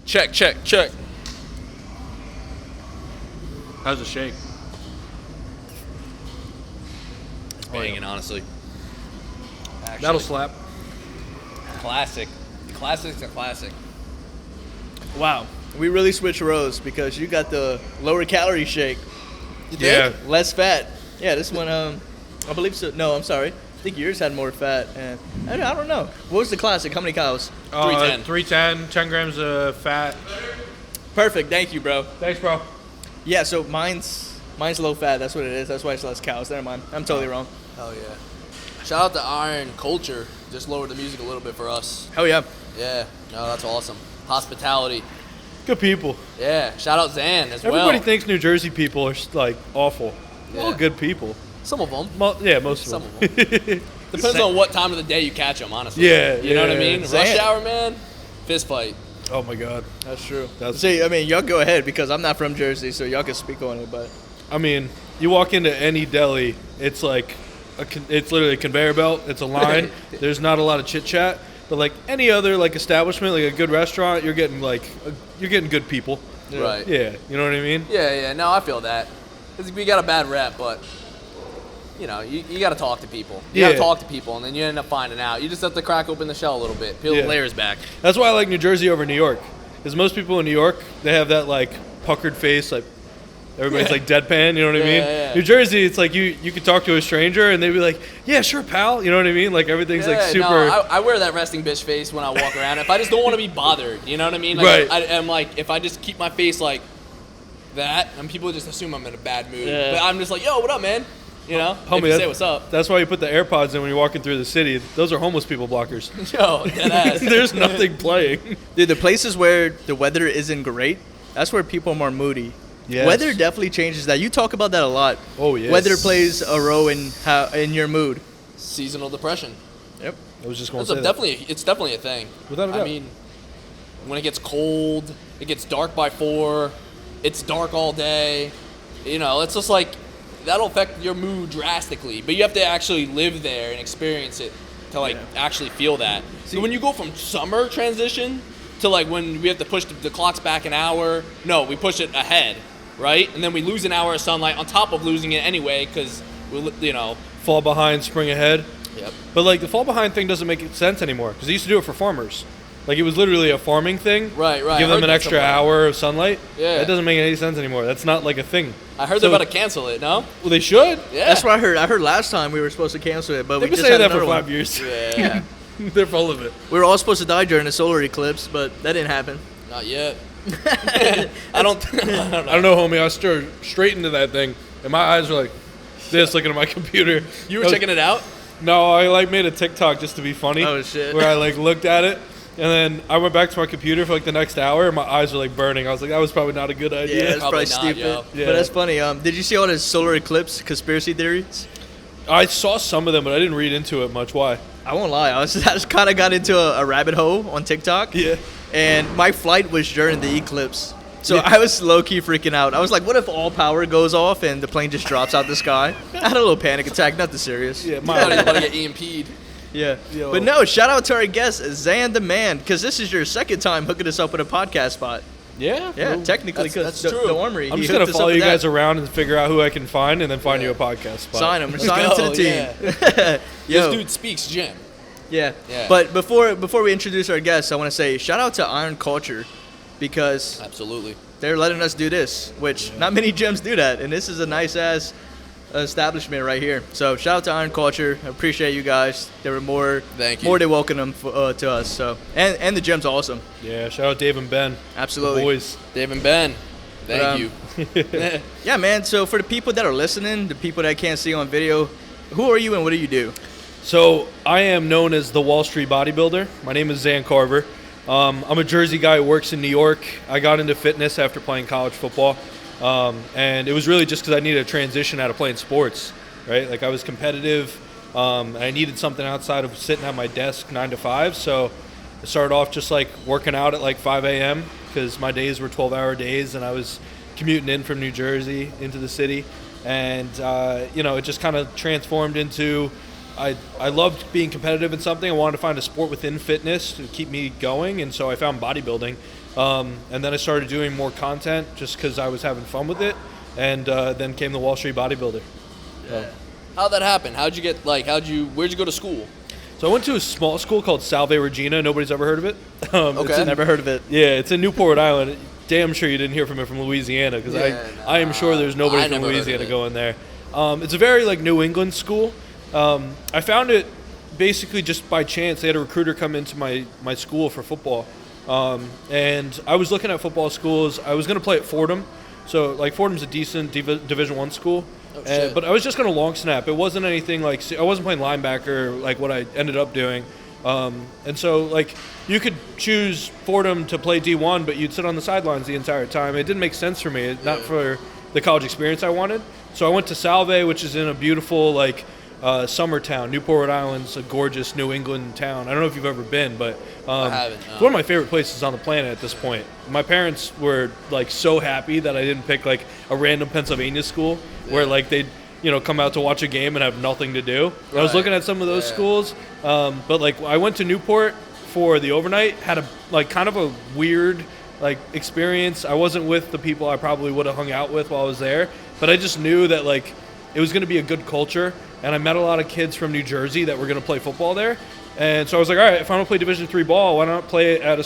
Check. How's the shake? It's banging, honestly. Actually, That'll slap. Classic. Classic's a classic. Wow. We really switched rows because you got the lower calorie shake. You did? Yeah. Less fat. Yeah, this one, I believe so. No, I'm sorry. I think yours had more fat. And I don't know. What was the classic? How many calories? 310. 310, 10 grams of fat. Perfect. Thank you, bro. Thanks, bro. Yeah, so mine's low fat. That's what it is. That's why it's less cows. Never mind. I'm totally wrong. Hell yeah. Shout out to Iron Culture. Just lowered the music a little bit for us. Hell yeah. Yeah. No, that's awesome. Hospitality. Good people. Yeah. Shout out Zan as Everybody well. thinks New Jersey people are like awful. Yeah. All good people. Some of them. Most of Some them. of them. Depends on what time of the day you catch them, honestly. Yeah, You know what I yeah. mean? Zan. Rush hour, man. Fist fight. Oh my God. That's true. That's- See, I mean, y'all go ahead because I'm not from Jersey, so y'all can speak on it. But I mean, you walk into any deli, it's like, it's literally a conveyor belt. It's a line. There's not a lot of chit chat. But like any other like establishment, like a good restaurant, you're getting good people. Right. Yeah, you know what I mean? Yeah. No, I feel that. 'Cause we got a bad rep, but you know, you got to talk to people. You got Yeah. to talk to people, and then you end up finding out. You just have to crack open the shell a little bit, peel Yeah. the layers back. That's why I like New Jersey over New York. Because most people in New York, they have that like puckered face, like everybody's like deadpan, you know what I mean? Yeah. New Jersey, it's like you could talk to a stranger and they'd be like, yeah, sure, pal. You know what I mean? Like everything's like super. No, I wear that resting bitch face when I walk around. If I just don't want to be bothered, you know what I mean? Like, Right. I'm like, if I just keep my face like that, and people just assume I'm in a bad mood. Yeah. But I'm just like, yo, what up, man? You know, Homie, if you say what's up. That's why you put the AirPods in when you're walking through the city. Those are homeless people blockers. Yo, dead ass. There's nothing playing. dude, the places where the weather isn't great, that's where people are more moody. Yes. Weather definitely changes that. You talk about that a lot. Oh, yes. Weather plays a role in your mood. Seasonal depression. Yep. I was just going It's to say that. it's definitely a thing. Without a doubt. I mean, when it gets cold, it gets dark by 4. It's dark all day. You know, it's just like that'll affect your mood drastically. But you have to actually live there and experience it to like actually feel that. So when you go from summer transition to like when we have to push the clocks back an hour, no, we push it ahead, right? And then we lose an hour of sunlight on top of losing it anyway because we, you know. Fall behind, spring ahead. Yep. But like the fall behind thing doesn't make sense anymore because they used to do it for farmers. Like it was literally a farming thing. Right. Give I them heard an that extra somewhere. hour of sunlight. Yeah. That doesn't make any sense anymore. That's not like a thing. I heard So- they're about to cancel it. No. Well, they should. Yeah. That's what I heard. I heard last time we were supposed to cancel it, but They've we been just saying had that for another 5 one. years. Yeah. They're full of it. We were all supposed to die during the solar eclipse, but that didn't happen. Not yet. I don't know. I don't know, homie. I stared straight into that thing, and my eyes were like this, looking at my computer. You were checking it out? No, I like made a TikTok just to be funny. Oh, shit. Where I like looked at it, and then I went back to my computer for like the next hour, and my eyes were like burning. I was like, that was probably not a good Yeah, idea. that's Probably probably not, stupid. yo. Yeah. But that's funny. Did you see all the solar eclipse conspiracy theories? I saw some of them, but I didn't read into it much. Why? I won't lie. I just kind of got into a rabbit hole on TikTok. Yeah. And my flight was during the eclipse. So Yeah. I was low-key freaking out. I was like, what if all power goes off and the plane just drops out the sky? I had a little panic attack. Nothing serious. Yeah, I thought he was my about to get EMP'd. Yeah. Yo. But no, shout out to our guest, Zan the Man, because this is your second time hooking us up with a podcast spot. yeah. Yeah, well, technically, that's because true. the Armory. I'm he just gonna hooked us follow up you with guys that. around and figure out who I can find, and then find Yeah. you a podcast spot. Sign him. Let's Sign him to the go, team. This Yo. dude speaks gym. Yeah. Yeah. But before we introduce our guests, I want to say shout out to Iron Culture. because Absolutely. they're letting us do this, which not many gyms do that. And this is a nice-ass establishment right here. So shout out to Iron Culture. I appreciate you guys. They were more than welcome them to us. So and the gym's awesome. Yeah, shout out Dave and Ben. Absolutely. The boys. Dave and Ben, thank you. Yeah, man. So for the people that are listening, the people that can't see on video, who are you and what do you do? So I am known as the Wall Street Bodybuilder. My name is Zan Carver. I'm a Jersey guy who works in New York. I got into fitness after playing college football. And it was really just because I needed a transition out of playing sports, right? Like I was competitive, and I needed something outside of sitting at my desk 9 to 5. So I started off just like working out at like 5 a.m. because my days were 12-hour days, and I was commuting in from New Jersey into the city. And, it just kind of transformed into I loved being competitive in something. I wanted to find a sport within fitness to keep me going, and so I found bodybuilding. And then I started doing more content just because I was having fun with it, and then came the Wall Street Bodybuilder. Yeah. How'd that happen? Where'd you go to school? So I went to a small school called Salve Regina. Nobody's ever heard of it. Okay, never heard of it. Yeah, it's in Newport, Rhode Island. Damn sure you didn't hear from it from Louisiana, because I am sure there's nobody from Louisiana going there. It's a very like New England school. I found it basically just by chance. They had a recruiter come into my school for football. And I was looking at football schools. I was going to play at Fordham. So, like, Fordham's a decent Division I school. But I was just going to long snap. It wasn't anything like – I wasn't playing linebacker like what I ended up doing. And so, like, you could choose Fordham to play D1, but you'd sit on the sidelines the entire time. It didn't make sense for me, not for the college experience I wanted. So I went to Salve, which is in a beautiful, like – summer town. Newport, Rhode Island's a gorgeous New England town. I don't know if you've ever been, but I haven't, no. It's one of my favorite places on the planet at this point. My parents were like so happy that I didn't pick like a random Pennsylvania school where like they'd come out to watch a game and have nothing to do. I was looking at some of those schools, but like I went to Newport for the overnight, had a like kind of a weird like experience. I wasn't with the people I probably would have hung out with while I was there, but I just knew that like it was going to be a good culture. And I met a lot of kids from New Jersey that were going to play football there. And so I was like, all right, if I want to play Division III ball, why not play it at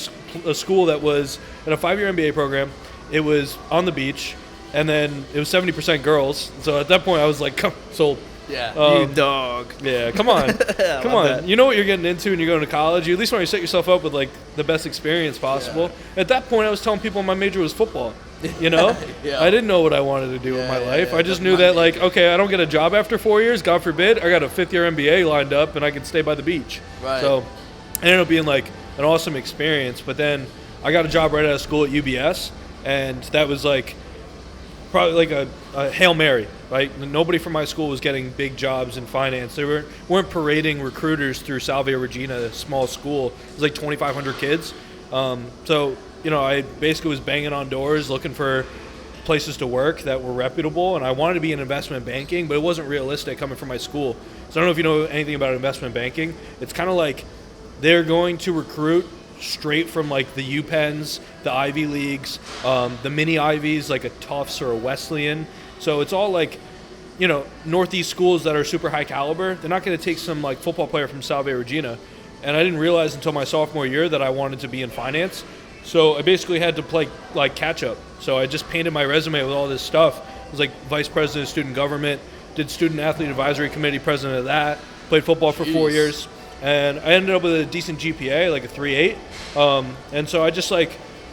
a school that was in a 5-year MBA program? It was on the beach, and then it was 70% girls. So at that point, I was like, sold. Yeah. You dog. Yeah, come on. Come on. That. You know what you're getting into when you're going to college. You at least want to set yourself up with, like, the best experience possible. Yeah. At that point, I was telling people my major was football. I didn't know what I wanted to do with my life. I just knew that, like, okay, I don't get a job after 4 years. God forbid. I got a 5th-year MBA lined up, and I could stay by the beach. Right. So it ended up being, like, an awesome experience. But then I got a job right out of school at UBS, and that was, like, probably like a Hail Mary, right? Nobody from my school was getting big jobs in finance. They weren't parading recruiters through Salve Regina, a small school. It was like 2,500 kids. So I basically was banging on doors looking for places to work that were reputable, and I wanted to be in investment banking, but it wasn't realistic coming from my school. So I don't know if you know anything about investment banking. It's kind of like they're going to recruit straight from like the UPenns, the Ivy Leagues, the mini Ivies, like a Tufts or a Wesleyan. So it's all like, Northeast schools that are super high caliber. They're not going to take some like football player from Salve Regina. And I didn't realize until my sophomore year that I wanted to be in finance. So I basically had to play like catch up. So I just painted my resume with all this stuff. I was like vice president of student government, did student athlete advisory committee president of that, played football for 4 years. And I ended up with a decent GPA, like a 3.8. And so I just like,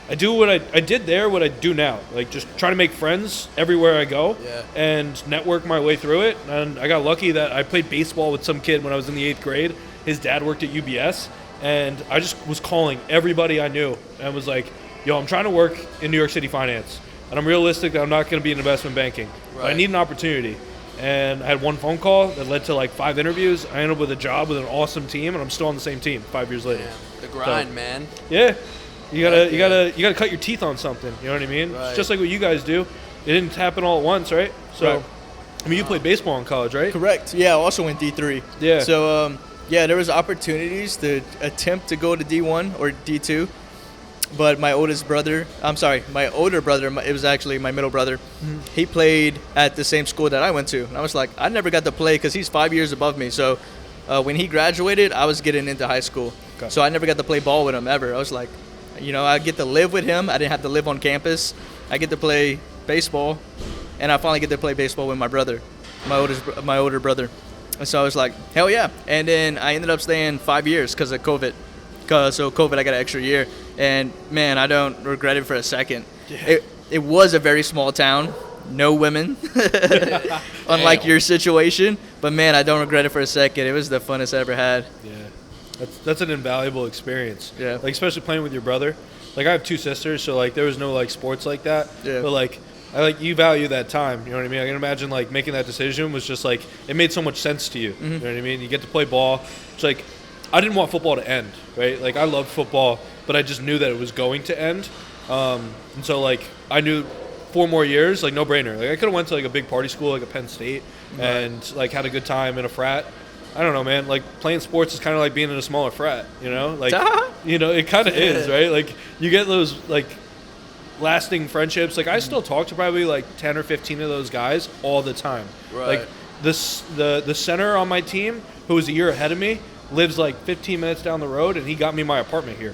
I do what I did there, what I do now. Like just try to make friends everywhere I go and network my way through it. And I got lucky that I played baseball with some kid when I was in the 8th grade. His dad worked at UBS. And I just was calling everybody I knew and was like, yo, I'm trying to work in New York City finance. And I'm realistic that I'm not going to be in investment banking. Right. But I need an opportunity. And I had one phone call that led to like 5 interviews. I ended up with a job with an awesome team, and I'm still on the same team 5 years later. The grind, man. Yeah. You gotta cut your teeth on something. You know what I mean? Right. It's just like what you guys do. It didn't happen all at once, right? So, I mean, you played baseball in college, right? Correct. Yeah, I also went D3. Yeah. So, there was opportunities to attempt to go to D1 or D2. But my older brother, it was actually my middle brother, he played at the same school that I went to. And I was like, I never got to play because he's 5 years above me. So when he graduated, I was getting into high school. Okay. So I never got to play ball with him ever. I was like, I get to live with him. I didn't have to live on campus. I get to play baseball, and I finally get to play baseball with my brother, my older brother. And so I was like, hell yeah. And then I ended up staying 5 years because of COVID. So COVID, I got an extra year. And, man, I don't regret it for a second. Yeah. It was a very small town. No women, unlike your situation. But, man, I don't regret it for a second. It was the funnest I ever had. Yeah. That's an invaluable experience. Yeah. Like, especially playing with your brother. Like, I have 2 sisters, so, like, there was no, like, sports like that. Yeah. But, like, you value that time. You know what I mean? I can imagine, like, making that decision was just, like, it made so much sense to you. You know what I mean? You get to play ball. It's like, I didn't want football to end, right? Like, I loved football, but I just knew that it was going to end. And so, like, I knew 4 more years, like, no brainer. Like, I could have went to, like, a big party school, like a Penn State, and, like, had a good time in a frat. I don't know, man. Like, playing sports is kind of like being in a smaller frat, you know? Like, it kind of is, right? Like, you get those, like, lasting friendships. Like, I still talk to probably, like, 10 or 15 of those guys all the time. Right. Like, the center on my team, who was a year ahead of me, lives, like, 15 minutes down the road, and he got me my apartment here.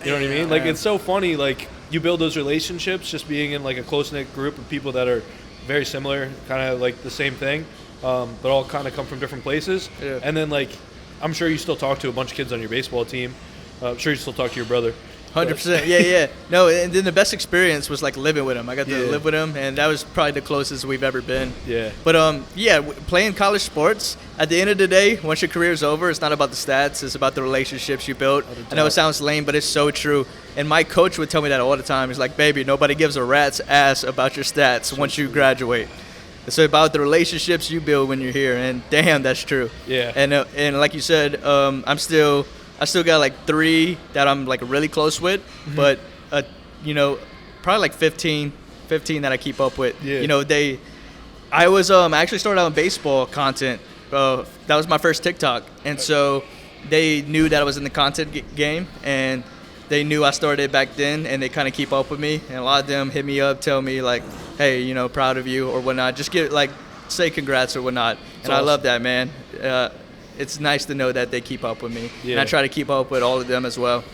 You know what I mean? Like, it's so funny, like, you build those relationships just being in, like, a close-knit group of people that are very similar, kind of, like, the same thing, but all kind of come from different places. Yeah. And then, like, I'm sure you still talk to a bunch of kids on your baseball team. I'm sure you still talk to your brother. 100%. Yeah. No, and then the best experience was, like, living with him. I got to live with him, and that was probably the closest we've ever been. Yeah. But, playing college sports, at the end of the day, once your career is over, it's not about the stats. It's about the relationships you built. I know it sounds lame, but it's so true. And my coach would tell me that all the time. He's like, baby, nobody gives a rat's ass about your stats once you graduate. It's about the relationships you build when you're here, and damn, that's true. Yeah. And like you said, I still got like 3 that I'm like really close with, but probably like 15 that I keep up with. Yeah. I was actually started out in baseball content. That was my first TikTok, and so they knew that I was in the content game, and they knew I started back then, and they kind of keep up with me. And a lot of them hit me up, tell me like, hey, proud of you or whatnot. Just say congrats or whatnot. And awesome. I love that, man. It's nice to know that they keep up with me. Yeah. And I try to keep up with all of them as well.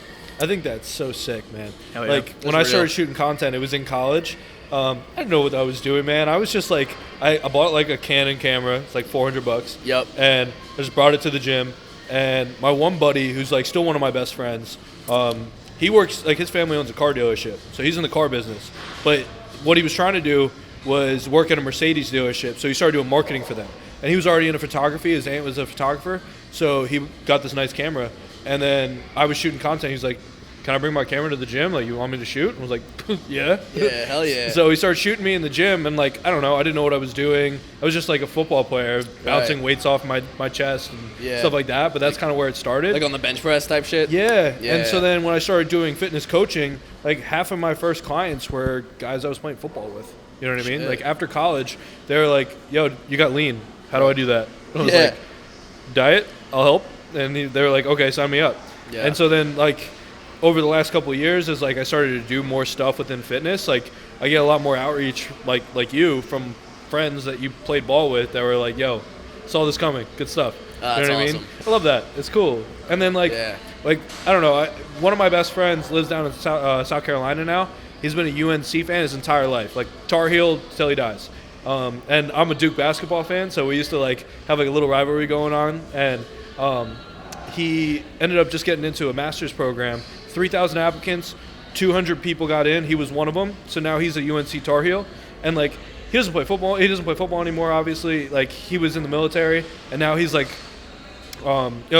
I think that's so sick, man. Hell yeah. Like, when I started shooting content, it was in college. I didn't know what I was doing, man. I was just like, I bought like a Canon camera. It's like $400. Yep. And I just brought it to the gym. And my one buddy, who's like still one of my best friends, he works, like, his family owns a car dealership. So he's in the car business. But what he was trying to do was work at a Mercedes dealership. So he started doing marketing for them. And he was already into photography. His aunt was a photographer. So he got this nice camera. And then I was shooting content. He's like, can I bring my camera to the gym? Like, you want me to shoot? And I was like, yeah. Yeah, hell yeah. So he started shooting me in the gym. And, like, I don't know. I didn't know what I was doing. I was just like a football player, bouncing weights off my chest and stuff like that. But that's kind of where it started. Like on the bench press type shit? Yeah. And so then when I started doing fitness coaching, like, half of my first clients were guys I was playing football with. You know what I mean? Like, after college, they were like, yo, you got lean. How do I do that? I was like, diet, I'll help. And they were like, okay, sign me up. Yeah. And so then, like, over the last couple of years, as like I started to do more stuff within fitness, like, I get a lot more outreach, like you, from friends that you played ball with that were like, yo, saw this coming, good stuff. You know what I mean? I love that. It's cool. And then, like, I don't know, one of my best friends lives down in South Carolina now. He's been a UNC fan his entire life, like Tar Heel till he dies. And I'm a Duke basketball fan, so we used to like have like a little rivalry going on. And he ended up just getting into a master's program. 3,000 applicants, 200 people got in. He was one of them. So now he's a UNC Tar Heel, and like he doesn't play football. He doesn't play football anymore. Obviously, like he was in the military, and now he's like,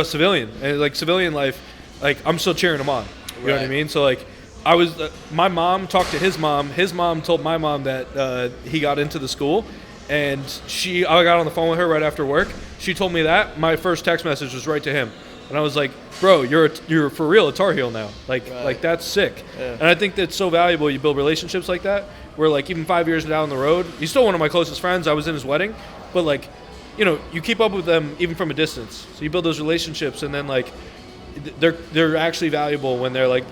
civilian. And like civilian life, like I'm still cheering him on. You know what I mean? So like. I was my mom talked to his mom. His mom told my mom that he got into the school, and I got on the phone with her right after work. She told me that. My first text message was right to him, and I was like, "Bro, you're for real a Tar Heel now. Like that's sick." Yeah. And I think that's so valuable. You build relationships like that, where like even 5 years down the road, he's still one of my closest friends. I was in his wedding, but like, you keep up with them even from a distance. So you build those relationships, and then like, they're actually valuable when they're like.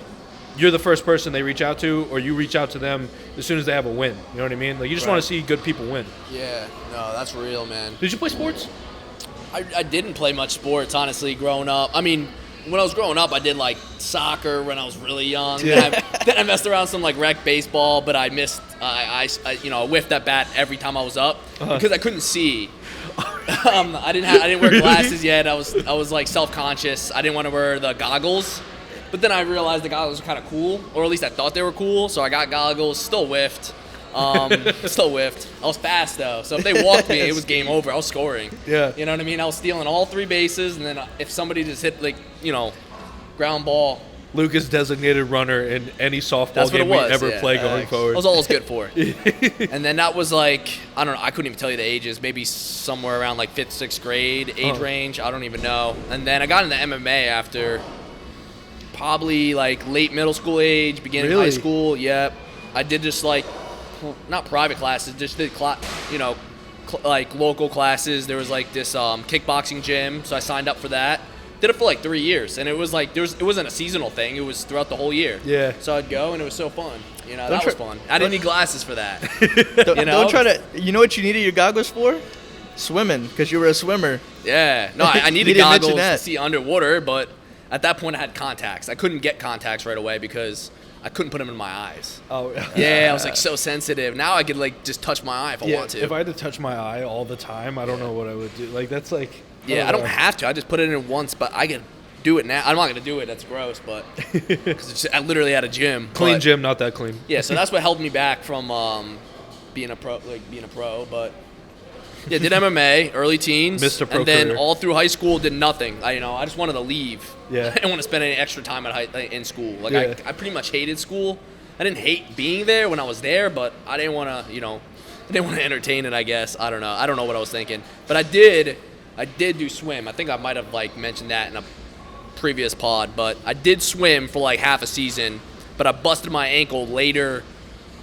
You're the first person they reach out to, or you reach out to them as soon as they have a win. You know what I mean? Like, you just want to see good people win. Yeah. No, that's real, man. Did you play sports? I didn't play much sports, honestly, growing up. I mean, when I was growing up, I did like soccer when I was really young. Yeah. Then I messed around some like rec baseball, but I missed. I whiffed that bat every time I was up because I couldn't see. I didn't wear glasses yet. I was like self-conscious. I didn't want to wear the goggles, but then I realized the goggles were kind of cool, or at least I thought they were cool. So I got goggles. Still whiffed. Still whiffed. I was fast though, so if they walked me, it was game over. I was scoring. Yeah. You know what I mean? I was stealing all 3 bases, and then if somebody just hit ground ball. Luke is designated runner in any softball That's what game it was. we ever Yeah. play going That forward. was all I was good for. And then that was like, I don't know, I couldn't even tell you the ages, maybe somewhere around like 5th, 6th grade age range. I don't even know. And then I got into MMA after probably like late middle school age, beginning of high school. Yep. I did just like, not private classes, just did, like local classes. There was like this kickboxing gym, so I signed up for that. Did it for like 3 years, and it was like it wasn't a seasonal thing. It was throughout the whole year. Yeah. So I'd go, and it was so fun. That was fun. I didn't need glasses for that. Don't try to. You know what you needed your goggles for? Swimming, because you were a swimmer. Yeah. No, I needed didn't mention goggles to that. see underwater, but at that point I had contacts. I couldn't get contacts right away because I couldn't put them in my eyes. Oh. Yeah, I was like so sensitive. Now I could like just touch my eye if I want to. If I had to touch my eye all the time, I don't know what I would do. Like that's like. Yeah, I don't have to. I just put it in once, but I can do it now. I'm not going to do it. That's gross, but because I literally had a gym. Clean gym, not that clean. Yeah, so that's what held me back from being a pro. But yeah, did MMA early teens, Missed a pro and then career. all through high school did nothing. I just wanted to leave. Yeah. I didn't want to spend any extra time in school. Like Yeah. I pretty much hated school. I didn't hate being there when I was there, but I didn't want to. I didn't want to entertain it. I guess I don't know. I don't know what I was thinking, but I did do swim. I think I might have like mentioned that in a previous pod, but I did swim for like half a season, but I busted my ankle later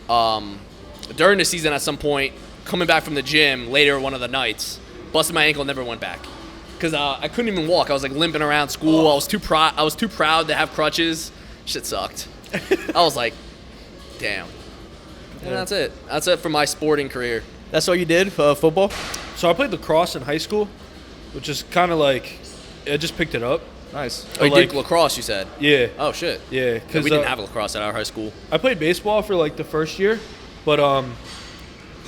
during the season at some point, coming back from the gym later one of the nights. Busted my ankle, never went back. Because I couldn't even walk. I was like limping around school. I was too proud to have crutches. Shit sucked. I was like, damn. And that's it. That's it for my sporting career. That's all you did for football? So I played lacrosse in high school, which is kind of like I just picked it up. Nice. Oh, you like- did lacrosse, you said? Yeah. Oh, shit. Yeah. Yeah, Because we didn't have lacrosse at our high school. I played baseball for like the first year, but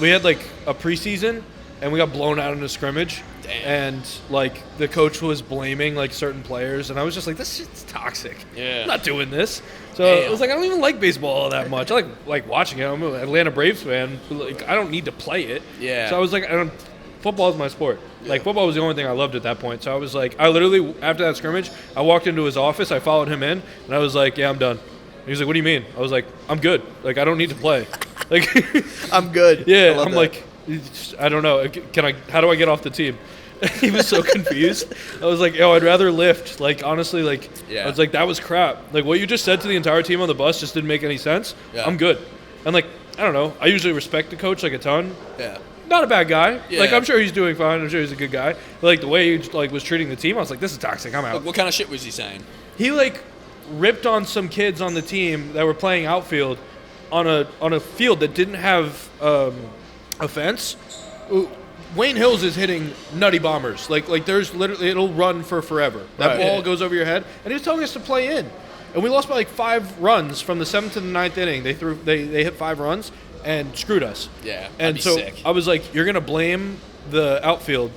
we had like a preseason and we got blown out in a scrimmage. Damn. And like the coach was blaming like certain players, and I was just like, this shit's toxic. Yeah. I'm not doing this. So Damn. I was like, I don't even like baseball all that much. I like watching it. I'm an Atlanta Braves fan. But, like, I don't need to play it. Yeah. So I was like, football is my sport. Like football was the only thing I loved at that point. So I was like, I literally after that scrimmage, I walked into his office, I followed him in, and I was like, yeah, I'm done. And he was like, what do you mean? I was like, I'm good. Like I don't need to play. Like I'm good. I yeah, love I'm that. like, I don't know. How do I get off the team? He was so confused. I was like, yo, I'd rather lift. Like, honestly, like, Yeah. I was like, that was crap. Like, what you just said to the entire team on the bus just didn't make any sense. Yeah. I'm good. And, like, I don't know. I usually respect the coach, like, a ton. Yeah. Not a bad guy. Yeah. Like, I'm sure he's doing fine. I'm sure he's a good guy. But, like, the way he, like, was treating the team, I was like, this is toxic. I'm out. What kind of shit was he saying? He, like, ripped on some kids on the team that were playing outfield on a field that didn't have a fence. Wayne Hills is hitting nutty bombers. Like there's literally, it'll run for forever. That Right. ball goes over your head. And he was telling us to play in. And we lost by like 5 runs from the 7th to the 9th inning. They hit 5 runs and screwed us. Yeah, that'd And be so sick. I was like, you're going to blame the outfield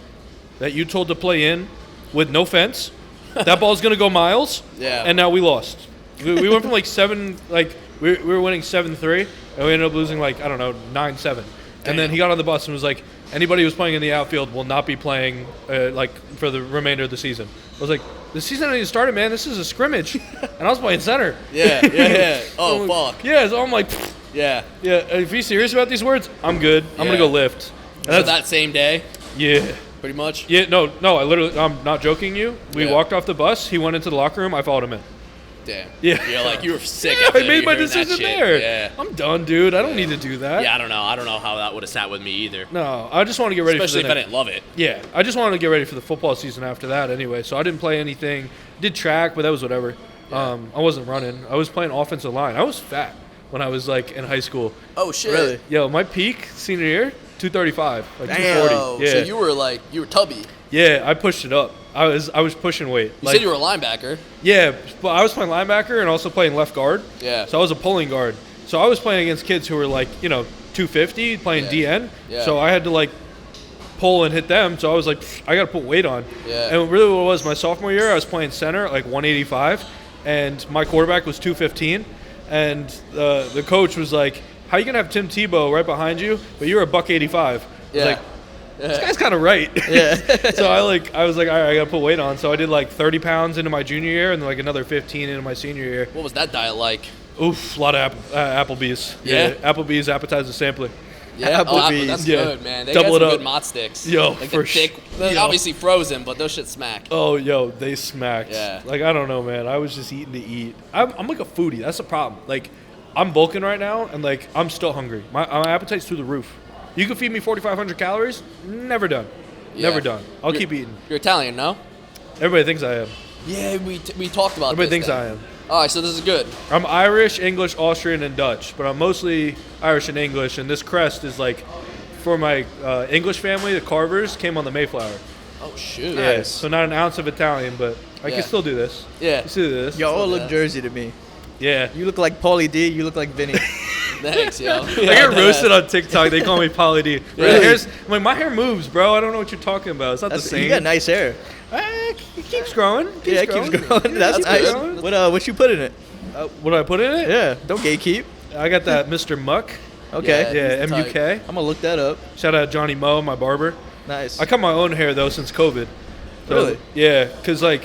that you told to play in with no fence? That ball's going to go miles? Yeah. And now we lost. We went from like 7, like we were winning 7-3, and we ended up losing like, I don't know, 9-7. And then he got on the bus and was like, anybody who's playing in the outfield will not be playing like for the remainder of the season. I was like, the season hasn't even started, man. This is a scrimmage. And I was playing center. Yeah. Oh, fuck. Yeah, so I'm like, Yeah. yeah, if he's serious about these words, I'm good. I'm going to Yeah. go lift. And So that's, that same day, yeah. pretty much? Yeah, no, I literally, I'm not joking you. We Yeah. walked off the bus. He went into the locker room. I followed him in. Damn. Yeah. You're like, you were sick. Yeah, after I made my hearing that decision shit. there. Yeah. I'm done, dude. I don't need to do that. Yeah, I don't know. I don't know how that would have sat with me either. No, I just want to get ready Especially for if the I didn't love it. Yeah, I just wanted to get ready for the football season after that anyway. So I didn't play anything. Did track, but that was whatever. Yeah. I wasn't running. I was playing offensive line. I was fat when I was like in high school. Oh, shit. Really? Yo, my peak senior year, 235, like Damn. 240. Oh, Yeah. so you were tubby. Yeah, I pushed it up. I was pushing weight. You said you were a linebacker. Yeah, but I was playing linebacker and also playing left guard. Yeah. So I was a pulling guard. So I was playing against kids who were like, 250 playing DN. Yeah. So I had to like pull and hit them. So I was like, I got to put weight on. Yeah. And really what it was my sophomore year, I was playing center at like 185 and my quarterback was 215. And the coach was like, how you going to have Tim Tebow right behind you, but you're a $185? I was like, this guy's kind of right. Yeah. So I was like, all right, I got to put weight on. So I did like 30 pounds into my junior year and then like another 15 into my senior year. What was that diet like? Oof, a lot of Applebee's. Yeah? Applebee's appetizer sampling. Yeah, Applebee's. That's Yeah. good, man. They Double got it some up. good mott sticks. Yo, like for the thick, yo. obviously frozen, but those shit smack. Oh, yo, they smacked. Yeah. Like, I don't know, man. I was just eating to eat. I'm like a foodie. That's the problem. Like, I'm bulking right now, and, like, I'm still hungry. My appetite's through the roof. You can feed me 4,500 calories, never done. Yeah. Never done. I'll keep eating. You're Italian, no? Everybody thinks I am. Yeah, we talked about Everybody this. thinks then. I am. All right, so this is good. I'm Irish, English, Austrian, and Dutch, but I'm mostly Irish and English, and this crest is, like, for my English family, the Carvers came on the Mayflower. Oh, shoot. Yeah, so not an ounce of Italian, but I can still do this. Yeah. I can still do this. Y'all all Yeah. look Jersey to me. Yeah. You look like Paulie D. You look like Vinny. Thanks, yo. I get roasted on TikTok. They call me Pauly D. Really? I'm like, my hair moves, bro. I don't know what you're talking about. It's not the same. You got nice hair. It keeps growing. It keeps growing. That's Keeps nice. growing. What you put in it? What do I put in it? Yeah, don't gatekeep. I got that Mr. Muck. Okay. Yeah, he's the MUK. type. I'm gonna look that up. Shout out Johnny Moe, my barber. Nice. I cut my own hair, though, since COVID. So, Really? Yeah, because, like,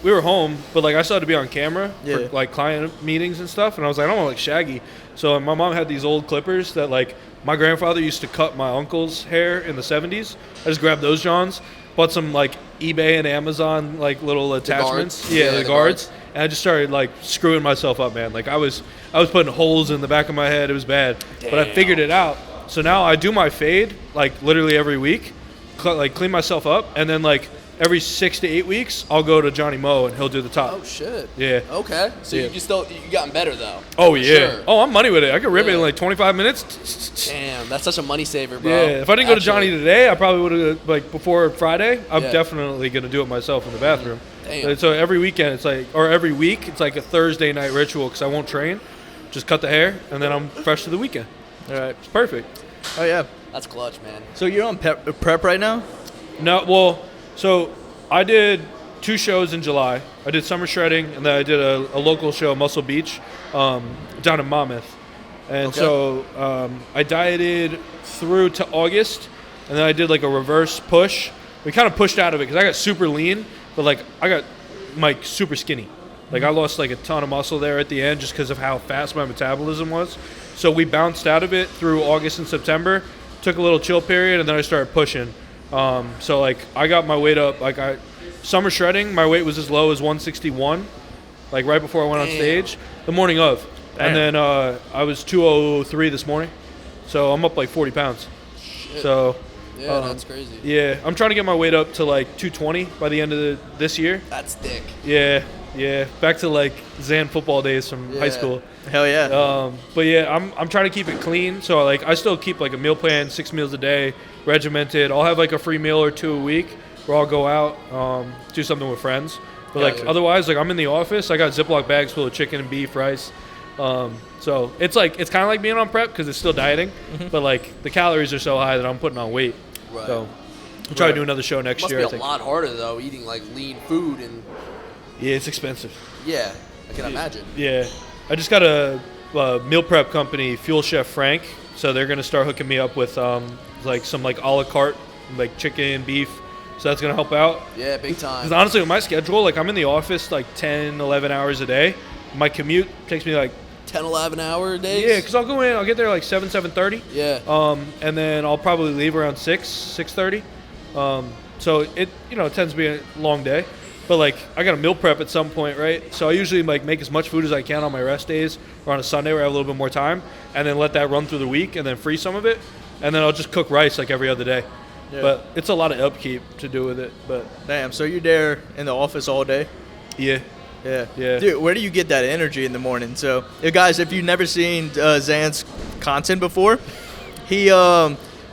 we were home, but, like, I still had to be on camera Yeah. for, like, client meetings and stuff. And I was like, I don't want to look shaggy. So my mom had these old clippers that, like, my grandfather used to cut my uncle's hair in the 70s. I just grabbed those Johns, bought some, like, eBay and Amazon, like, little attachments. guards? Yeah, Yeah, the the guards. guards. And I just started, like, screwing myself up, man. Like, I was putting holes in the back of my head. It was bad. But I Damn. figured it out. So now I do my fade, like, literally every week. Clean myself up, and then, like, every 6 to 8 weeks, I'll go to Johnny Moe, and he'll do the top. Oh, shit. Yeah. Okay. So Yeah. you gotten better, though. Oh, For yeah. sure. Oh, I'm money with it. I could rip it in, Yeah. like, 25 minutes. Damn, that's such a money saver, bro. Yeah, if I didn't go to Actually. Johnny today, I probably would have, like, before Friday, I'm Yeah. definitely going to do it myself in the bathroom. Damn. So every weekend, it's like, or every week, it's like a Thursday night ritual because I won't train. Just cut the hair, and then I'm fresh to the weekend. All right. It's perfect. Oh yeah. That's clutch, man. So you're on prep right now? No, well, so I did 2 shows in July. I did summer shredding, and then I did a local show, Muscle Beach, down in Monmouth. And Okay. so I dieted through to August, and then I did like a reverse push. We kind of pushed out of it because I got super lean, but like I got like super skinny. Like I lost like a ton of muscle there at the end just because of how fast my metabolism was. So we bounced out of it through August and September, took a little chill period, and then I started pushing. So like I got my weight up. Like summer shredding, my weight was as low as 161, like right before I went on Damn. stage, the morning of. Damn. And then I was 203 this morning, so I'm up like 40 pounds. Shit. So Yeah, that's crazy. yeah, I'm trying to get my weight up to like 220 by the end of this year. That's thick. Yeah, back to like Zan football days from high Yeah. school. Hell yeah. But yeah, I'm trying to keep it clean. So like I still keep like a meal plan, 6 meals a day, regimented. I'll have like a free meal or 2 a week where I'll go out, do something with friends. But like Gotcha. otherwise, like I'm in the office. I got Ziploc bags full of chicken and beef, rice. So it's like it's kind of like being on prep because it's still dieting, but like the calories are so high that I'm putting on weight. Right. So we'll try to do another show next Must year. be I a think. lot harder though, eating like lean food and Yeah, it's expensive. yeah, I can imagine. Yeah, I just got a meal prep company, Fuel Chef Frank. So they're gonna start hooking me up with like some like a la carte, like chicken, beef. So that's gonna help out. Yeah, big time. Because honestly, with my schedule, like I'm in the office like 10, 11 hours a day. My commute takes me like 10, 11 hour days. yeah, because I'll go in, I'll get there like 7:30. Yeah. And then I'll probably leave around 6:30. So it it tends to be a long day. But like I got a meal prep at some point, right? So I usually like make as much food as I can on my rest days or on a Sunday where I have a little bit more time, and then let that run through the week, and then freeze some of it, and then I'll just cook rice like every other day. Yeah. But it's a lot of upkeep to do with it. But Damn. So you're there in the office all day? yeah, Yeah. Yeah. Dude, where do you get that energy in the morning? So, guys, if you've never seen Zan's content before, he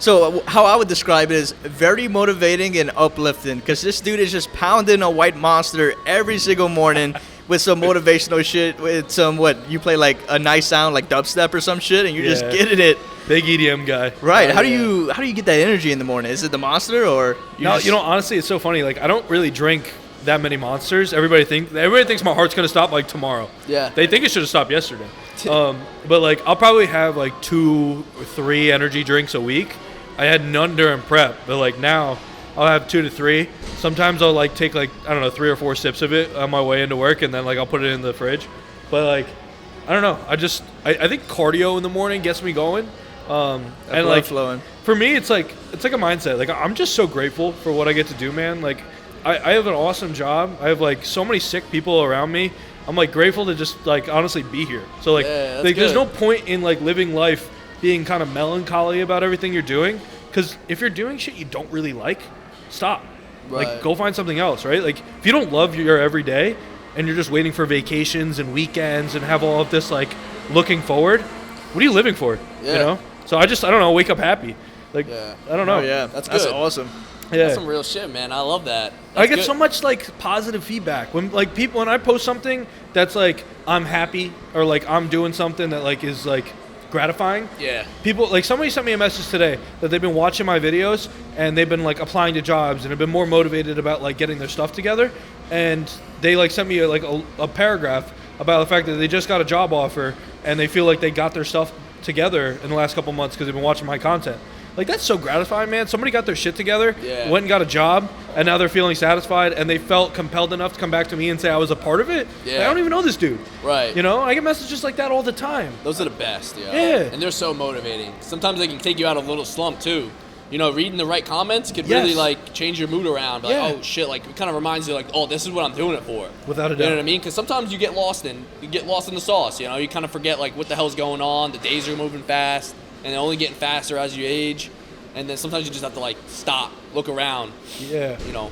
So how I would describe it is very motivating and uplifting, because this dude is just pounding a white monster every single morning with some motivational shit, with some, you play like a nice sound like dubstep or some shit, and you're just getting it. Big EDM guy. Right. How do you get that energy in the morning? Is it the monster or? Honestly, it's so funny. Like, I don't really drink that many monsters. Everybody thinks my heart's gonna stop like tomorrow. Yeah. They think it should have stopped yesterday. But like, I'll probably have like 2 or 3 energy drinks a week. I had none during prep, but like now I'll have 2 to 3. Sometimes I'll like take like, I don't know, 3 or 4 sips of it on my way into work, and then like I'll put it in the fridge. But like, I don't know. I think cardio in the morning gets me going. And like flowing. For me, it's like a mindset. Like, I'm just so grateful for what I get to do, man. Like, I have an awesome job. I have like so many sick people around me. I'm like grateful to just like honestly be here. So like, there's no point in like living life being kind of melancholy about everything you're doing, because if you're doing shit you don't really like, stop. Right. Like, go find something else, right? Like, if you don't love your everyday and you're just waiting for vacations and weekends and have all of this like looking forward, what are you living for? Yeah. You know? So I don't know, wake up happy. Like, I don't know. Oh yeah, That's that's good. awesome. Yeah. That's some real shit, man. I love that. I get good. so much like positive feedback when like when I post something that's like I'm happy, or like I'm doing something that like is like gratifying. Yeah. People, like, somebody sent me a message today that they've been watching my videos and they've been like applying to jobs and have been more motivated about like getting their stuff together, and they like sent me a paragraph about the fact that they just got a job offer and they feel like they got their stuff together in the last couple months because they've been watching my content. Like, that's so gratifying, man. Somebody got their shit together, went and got a job, and now they're feeling satisfied, and they felt compelled enough to come back to me and say I was a part of it. Yeah. Like, I don't even know this dude. Right. You know, I get messages like that all the time. Those are the best, yeah. Yeah. And they're so motivating. Sometimes they can take you out of a little slump, too. You know, reading the right comments could really, like, change your mood around. Like, oh, shit, like, it kind of reminds you, like, oh, this is what I'm doing it for. Without a doubt. You know what I mean? Because sometimes you get lost in the sauce, you know? You kind of forget, like, what the hell's going on. The days are moving fast, and they're only getting faster as you age. And then sometimes you just have to, like, stop, look around. Yeah. You know,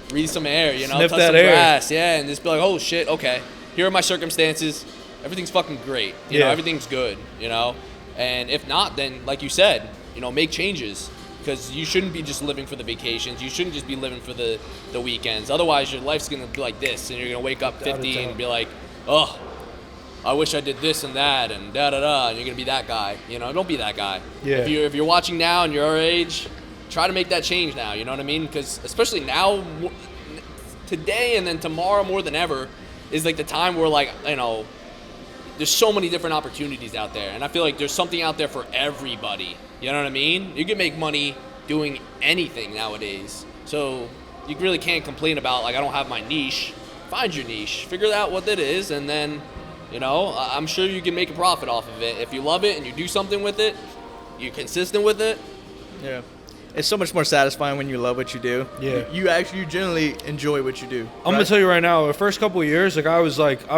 breathe some air, you know, Sniff touch that some air. grass, and just be like, oh, shit, okay. Here are my circumstances. Everything's fucking great. You know, everything's good, you know? And if not, then, like you said, you know, make changes. Because you shouldn't be just living for the vacations. You shouldn't just be living for the weekends. Otherwise, your life's going to be like this, and you're going to wake up 50 and be like, oh, I wish I did this and that, and da-da-da, and you're going to be that guy. You know, don't be that guy. Yeah. If you're watching now and you're our age, try to make that change now, you know what I mean? Because especially now, today and then tomorrow more than ever, is like the time where, like, you know, there's so many different opportunities out there. And I feel like there's something out there for everybody. You know what I mean? You can make money doing anything nowadays. So you really can't complain about, like, I don't have my niche. Find your niche. Figure out what it is, and then, you know, I'm sure you can make a profit off of it. If you love it and you do something with it, you're consistent with it. Yeah. It's so much more satisfying when you love what you do. Yeah. You generally enjoy what you do. I'm going to tell you right now, the first couple of years, like, I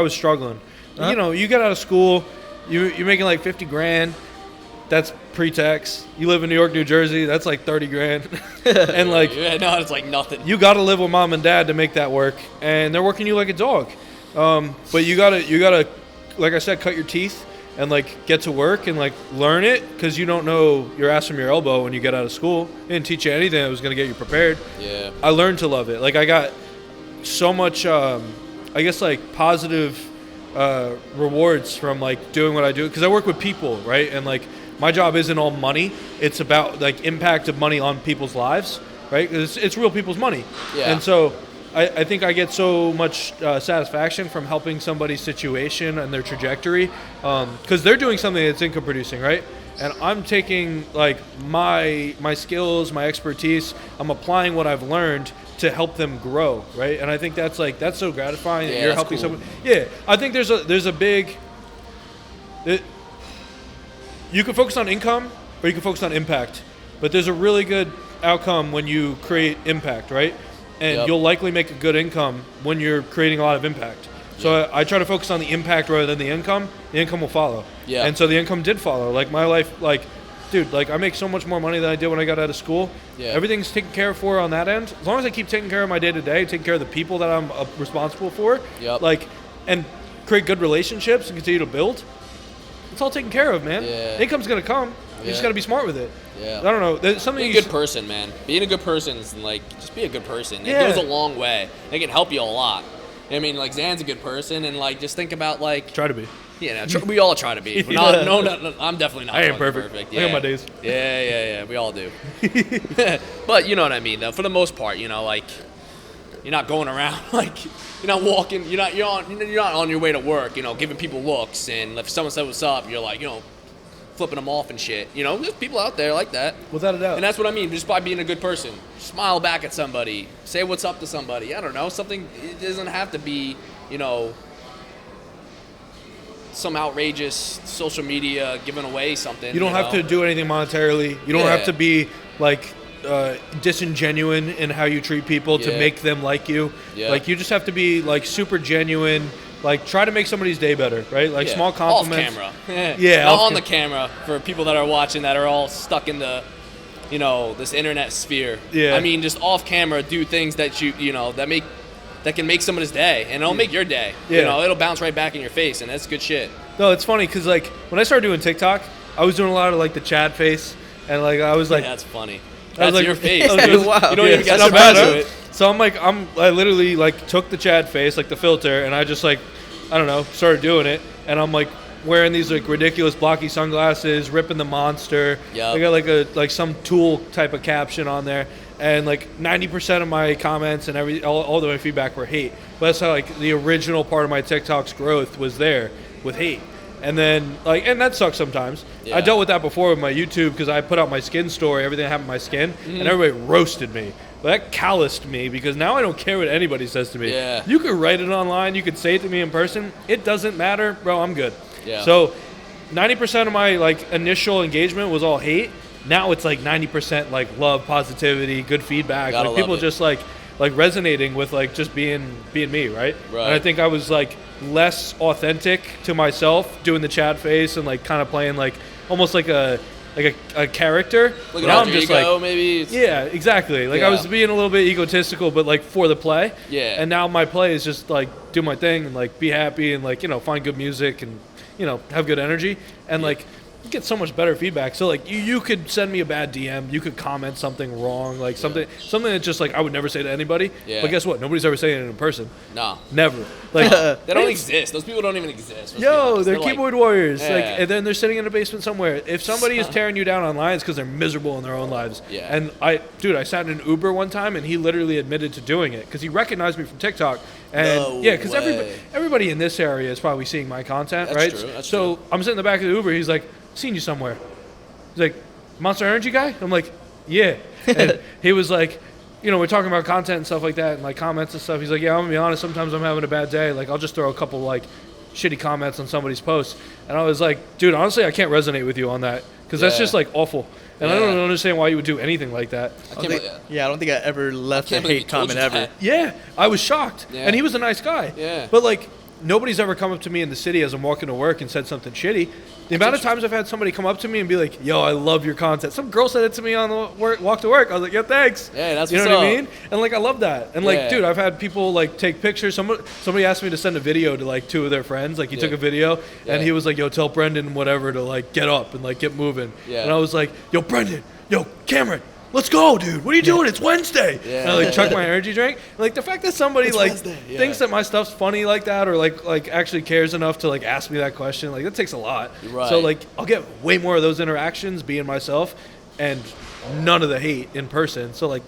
was struggling. Huh? You know, you get out of school, you're making like 50 grand. That's pre-tax. You live in New York, New Jersey. That's like 30 grand. And like, it's like nothing. You got to live with mom and dad to make that work, and they're working you like a dog. But you gotta, like I said, cut your teeth and like get to work and like learn it, because you don't know your ass from your elbow when you get out of school. It didn't teach you anything that was gonna get you prepared. Yeah. I learned to love it. Like, I got so much, I guess, like, positive rewards from like doing what I do, because I work with people, right? And like, my job isn't all money. It's about like impact of money on people's lives, right? Because it's real people's money. Yeah. And so I think I get so much satisfaction from helping somebody's situation and their trajectory, because they're doing something that's income producing, right? And I'm taking like my skills, my expertise, I'm applying what I've learned to help them grow, right? And I think that's so gratifying that you're helping someone. Yeah, I think there's a big. You can focus on income or you can focus on impact, but there's a really good outcome when you create impact, right? And you'll likely make a good income when you're creating a lot of impact. So I try to focus on the impact rather than the income. The income will follow. Yeah. And so the income did follow. Like, my life, like, dude, like, I make so much more money than I did when I got out of school. Yeah. Everything's taken care of for on that end. As long as I keep taking care of my day-to-day, taking care of the people that I'm responsible for, like, and create good relationships and continue to build, it's all taken care of, man. Yeah. Income's going to come. You just got to be smart with it. Yeah. I don't know. There's something. Be a good person, man. Being a good person is like, just be a good person. Yeah. It goes a long way. It can help you a lot. I mean, like, Zan's a good person, and like, just think about like. Try to be. Yeah, we all try to be. But no, I'm definitely not. I ain't perfect. Yeah. I got my days. Yeah. We all do. But you know what I mean, though. For the most part, you know, like, you're not going around like you're not walking. You're not on your way to work. You know, giving people looks, and if someone said what's up, you're like, you know, flipping them off and shit. You know, there's people out there like that. Without a doubt. And that's what I mean, just by being a good person. Smile back at somebody. Say what's up to somebody. I don't know. Something, it doesn't have to be, you know, some outrageous social media giving away something. You don't have to do anything monetarily. You don't have to be like disingenuine in how you treat people to make them like you. Yeah. Like, you just have to be like super genuine. Like, try to make somebody's day better, right? Like, small compliments. Off camera. Yeah. Not on the camera for people that are watching that are all stuck in the, you know, this internet sphere. Yeah. I mean, just off camera, do things that you know, that can make somebody's day, and it'll make your day. Yeah. You know, it'll bounce right back in your face, and that's good shit. No, it's funny because like when I started doing TikTok, I was doing a lot of like the Chad face, and like I was like, that's funny. That's like, your face. Wow. You don't even get to do it. So I literally like took the Chad face, like the filter, and I just like, I don't know, started doing it, and I'm like wearing these like ridiculous blocky sunglasses, ripping the monster. Yeah. I got like some Tool type of caption on there, and like 90% of my comments and all the my feedback were hate. But that's how like the original part of my TikTok's growth was there with hate. And then like, and that sucks sometimes. Yeah. I dealt with that before with my YouTube because I put out my skin story, everything that happened to my skin, and everybody roasted me. But that calloused me because now I don't care what anybody says to me. Yeah. You could write it online, you could say it to me in person. It doesn't matter, bro. I'm good. Yeah. So 90% of my like initial engagement was all hate. Now it's like 90% like love, positivity, good feedback. Like people just like resonating with like just being me, right? And I think I was like less authentic to myself doing the Chad face and like kind of playing like almost like a character. Like now I'm just ego, like maybe. Yeah, exactly. Like I was being a little bit egotistical, but like for the play. Yeah. And now my play is just like do my thing and like be happy and like, you know, find good music and, you know, have good energy and like you get so much better feedback. So like you could send me a bad DM, you could comment something wrong, like something that's just like I would never say to anybody. Yeah. But guess what? Nobody's ever saying it in person. No. Never. Like they don't exist. Those people don't even exist. They're keyboard warriors. Yeah. Like, and then they're sitting in a basement somewhere. If somebody is tearing you down online, it's because they're miserable in their own lives. Yeah. And I sat in an Uber one time and he literally admitted to doing it because he recognized me from TikTok. And because everybody in this area is probably seeing my content, right? True. That's so true. I'm sitting in the back of the Uber. He's like, "Seen you somewhere." He's like, "Monster Energy guy?" I'm like, "Yeah." And he was like, you know, we're talking about content and stuff like that and like comments and stuff. He's like, "Yeah, I'm gonna be honest. Sometimes I'm having a bad day. Like, I'll just throw a couple like shitty comments on somebody's post." And I was like, "Dude, honestly, I can't resonate with you on that because that's just like awful." And I don't understand why you would do anything like that. I don't think I ever left a hate comment ever. Yeah, I was shocked. Yeah. And he was a nice guy. Yeah. But like, nobody's ever come up to me in the city as I'm walking to work and said something shitty. The amount of times I've had somebody come up to me and be like, "Yo, I love your content." Some girl said it to me on the walk to work. I was like, "Yeah, thanks." Yeah, that's you know what's what up. I mean. And like, I love that. And like, dude, I've had people like take pictures. Somebody asked me to send a video to like 2 of their friends. Like, he took a video and he was like, "Yo, tell Brendan whatever to like get up and like get moving." Yeah. And I was like, "Yo, Brendan, yo, Cameron, let's go, dude. What are you doing? It's Wednesday." Yeah. And I like chuck my energy drink. And, like the fact that somebody thinks that my stuff's funny like that or like actually cares enough to like ask me that question, like that takes a lot. Right. So like I'll get way more of those interactions being myself and none of the hate in person. So like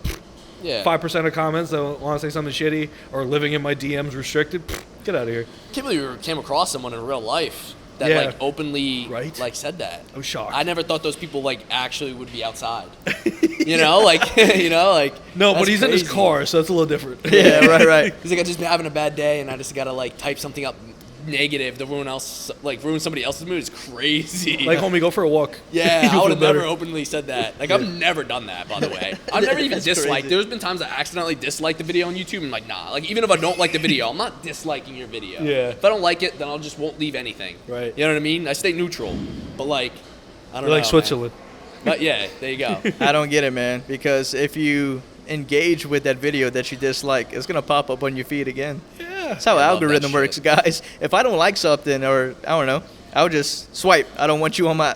5% of comments that want to say something shitty or living in my DMs restricted, get out of here. I can't believe you came across someone in real life that like openly like said that. I was shocked. I never thought those people like actually would be outside. You know, like you know, like no, but he's crazy. In his car, so that's a little different. Yeah, right. He's like, I just been having a bad day, and I just gotta like type something up negative to ruin somebody else's mood. Is crazy. Like, homie, go for a walk. Yeah, I would have never openly said that. Like, I've never done that, by the way. I've never even disliked. There's been times I accidentally disliked the video on YouTube and like, nah. Like, even if I don't like the video, I'm not disliking your video. Yeah. If I don't like it, then I'll just won't leave anything. Right. You know what I mean? I stay neutral. But like, I don't know. Like Switzerland. Man. But yeah, there you go. I don't get it, man. Because if you engage with that video that you dislike, it's gonna pop up on your feed again. Yeah. That's how algorithm works, guys. If I don't like something, or I don't know, I would just swipe. I don't want you on my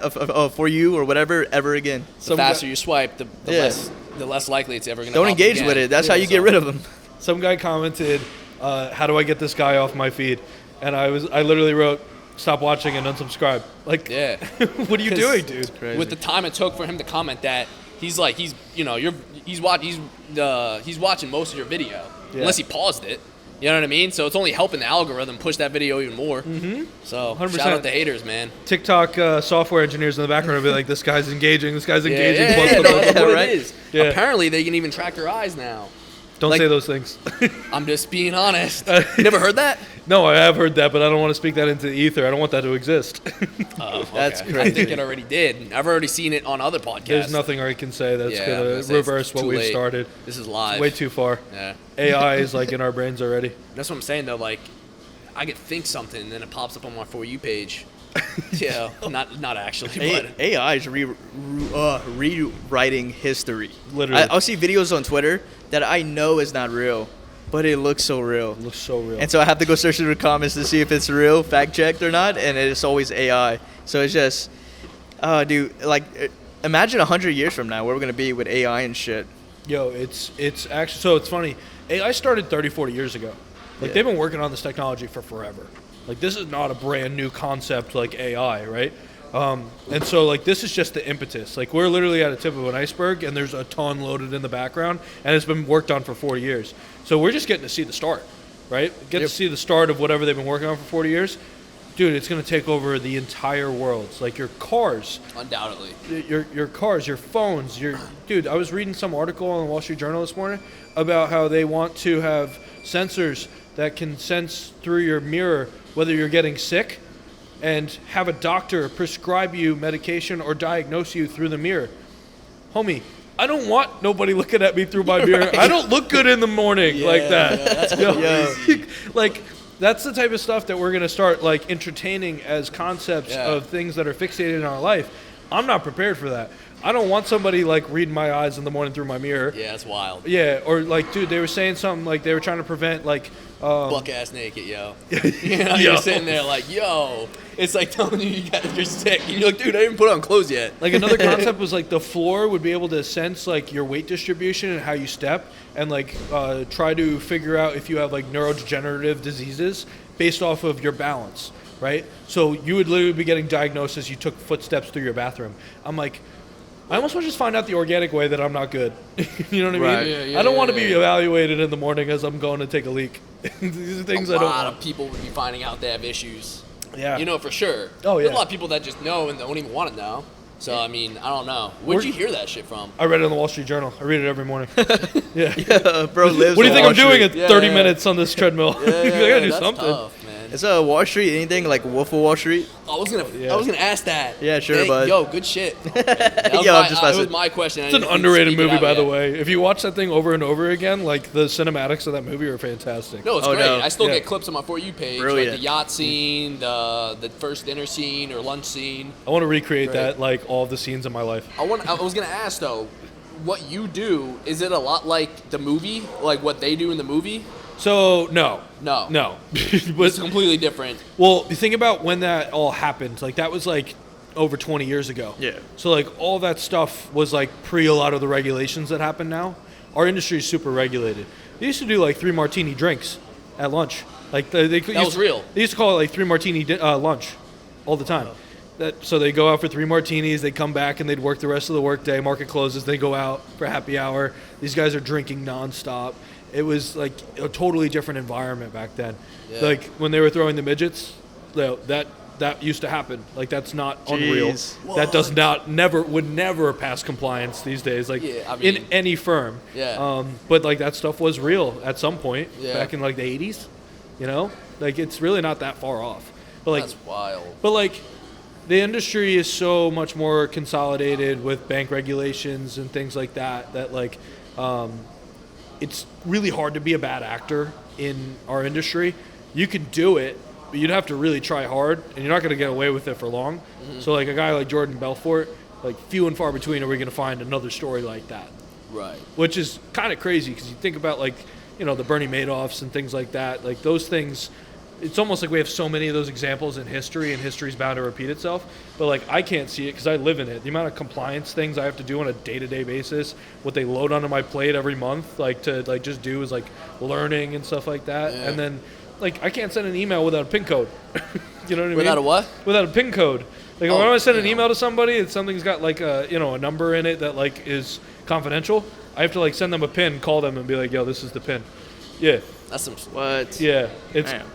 for you or whatever ever again. The faster you swipe, the less likely it's ever going to Don't engage with it. That's how you get rid of them. Some guy commented, how do I get this guy off my feed? And I literally wrote, stop watching and unsubscribe. Like, Yeah. what are you doing, dude? Crazy. With the time it took for him to comment that, he's watching most of your video, unless he paused it. You know what I mean? So it's only helping the algorithm push that video even more. Mm-hmm. So 100%. shout out the haters, man. TikTok software engineers in the background will be like, this guy's engaging. This guy's engaging. Yeah, that's what right? it is. Yeah. Apparently, they can even track your eyes now. Don't Like- say those things. I'm just being honest. You never heard that? No, I have heard that, but I don't want to speak that into the ether. I don't want that to exist. Oh, okay. That's I crazy. think it already did. I've already seen it on other podcasts. There's nothing I can say that's Yeah, going it's to reverse what too we've late. started. This is live. Way too far. Yeah. AI is like in our brains already. That's what I'm saying, though. Like, I could think something, and then it pops up on my For You page. Yeah, not actually, but AI is rewriting history. Literally. I'll see videos on Twitter that I know is not real, but it looks so real. It looks so real. And so I have to go search through the comments to see if it's real, fact checked or not, and it's always AI. So it's just, dude, like, imagine 100 years from now where we're gonna be with AI and shit. Yo, it's actually, so it's funny. AI started 30, 40 years ago. Like, Yeah. they've been working on this technology for forever. Like, this is not a brand new concept like AI, right? And so, like, this is just the impetus. Like, we're literally at the tip of an iceberg, and there's a ton loaded in the background, and it's been worked on for 40 years. So we're just getting to see the start, right? Get to see the start of whatever they've been working on for 40 years. Dude, it's going to take over the entire world. It's like your cars, undoubtedly. your cars, your phones, dude, I was reading some article on the Wall Street Journal this morning about how they want to have sensors that can sense through your mirror whether you're getting sick and have a doctor prescribe you medication or diagnose you through the mirror. Homie, I don't want nobody looking at me through my mirror. Right. I don't look good in the morning like that. Yeah, that's Yo, crazy. like, that's the type of stuff that we're going to start like entertaining as concepts Yeah. of things that are fixated in our life. I'm not prepared for that. I don't want somebody like reading my eyes in the morning through my mirror. Yeah, it's wild. Yeah, or like, dude, they were saying something like they were trying to prevent like Buck ass naked, yo. You know, Yo. you're sitting there like, yo. It's like telling you you're sick. And you're like, dude, I didn't put on clothes yet. like another concept was like the floor would be able to sense like your weight distribution and how you step and like try to figure out if you have like neurodegenerative diseases based off of your balance, right? So you would literally be getting diagnosed as you took footsteps through your bathroom. I'm like, I almost want to just find out the organic way that I'm not good. You know what I Right. mean? Yeah, I don't want to yeah, be yeah. evaluated in the morning as I'm going to take a leak. These are things A I don't lot want. of people would be finding out they have issues. Yeah. You know for sure. Oh, There's yeah. a lot of people that just know and don't even want to know. So, I mean, I don't know. Where'd you hear that shit from? I read it in the Wall Street Journal. I read it every morning. Yeah. Yeah, bro lives What do you on think Wall I'm doing Street. at 30 Yeah. minutes on this treadmill? I gotta do that's something. tough, man. Is Wall Street anything like Wolf of Wall Street? I was Yeah. gonna ask that. Yeah, sure, bud. Yo, good shit. That was Yo, my, I'm just about it to- was my question. It's an underrated movie, by the way. If you watch that thing over and over again, like the cinematics of that movie are fantastic. No, it's Oh, great. no. I still Yeah. get clips on my For You page, Brilliant. like the yacht scene, the first dinner scene or lunch scene. I want to recreate Great. that, like all of the scenes in my life. I was gonna ask though, what you do, is it a lot like the movie, like what they do in the movie? So no, No. no. It's But, completely different. well, you think about when that all happened. Like that was like over 20 years ago. Yeah. So like all that stuff was like pre a lot of the regulations that happen now. Our industry is super regulated. They used to do like 3 martini drinks at lunch. Like they That was real. They used to call it like 3 martini lunch all the time. So they go out for 3 martinis, they come back and they'd work the rest of the workday. Market closes, they go out for happy hour. These guys are drinking nonstop. It was like a totally different environment back then. Yeah. Like when they were throwing the midgets, that used to happen. Like that's not unreal. Jeez. That does would never pass compliance these days. Like Yeah, I mean- in any firm. Yeah. But like that stuff was real at some point Yeah. back in like the 80s. You know, like it's really not that far off. But like That's wild. but like, the industry is so much more consolidated with bank regulations and things like that. That like, it's really hard to be a bad actor in our industry. You can do it, but you'd have to really try hard, and you're not going to get away with it for long. Mm-hmm. So like a guy like Jordan Belfort, like few and far between are we going to find another story like that. Right. Which is kind of crazy because you think about like, you know, the Bernie Madoffs and things like that. Like those things, it's almost like we have so many of those examples in history, and history's bound to repeat itself. But like I can't see it because I live in it. The amount of compliance things I have to do on a day-to-day basis, what they load onto my plate every month, like to like just do is like learning and stuff like that. Yeah. And then like I can't send an email without a PIN code. You know what I mean? Without a what? Without a PIN code. Like when Oh, I send an yeah. email to somebody, and something's got like a a number in it that like is confidential. I have to like send them a PIN, call them, and be like, "Yo, this is the PIN." Yeah. That's some. What? Yeah, it's Man.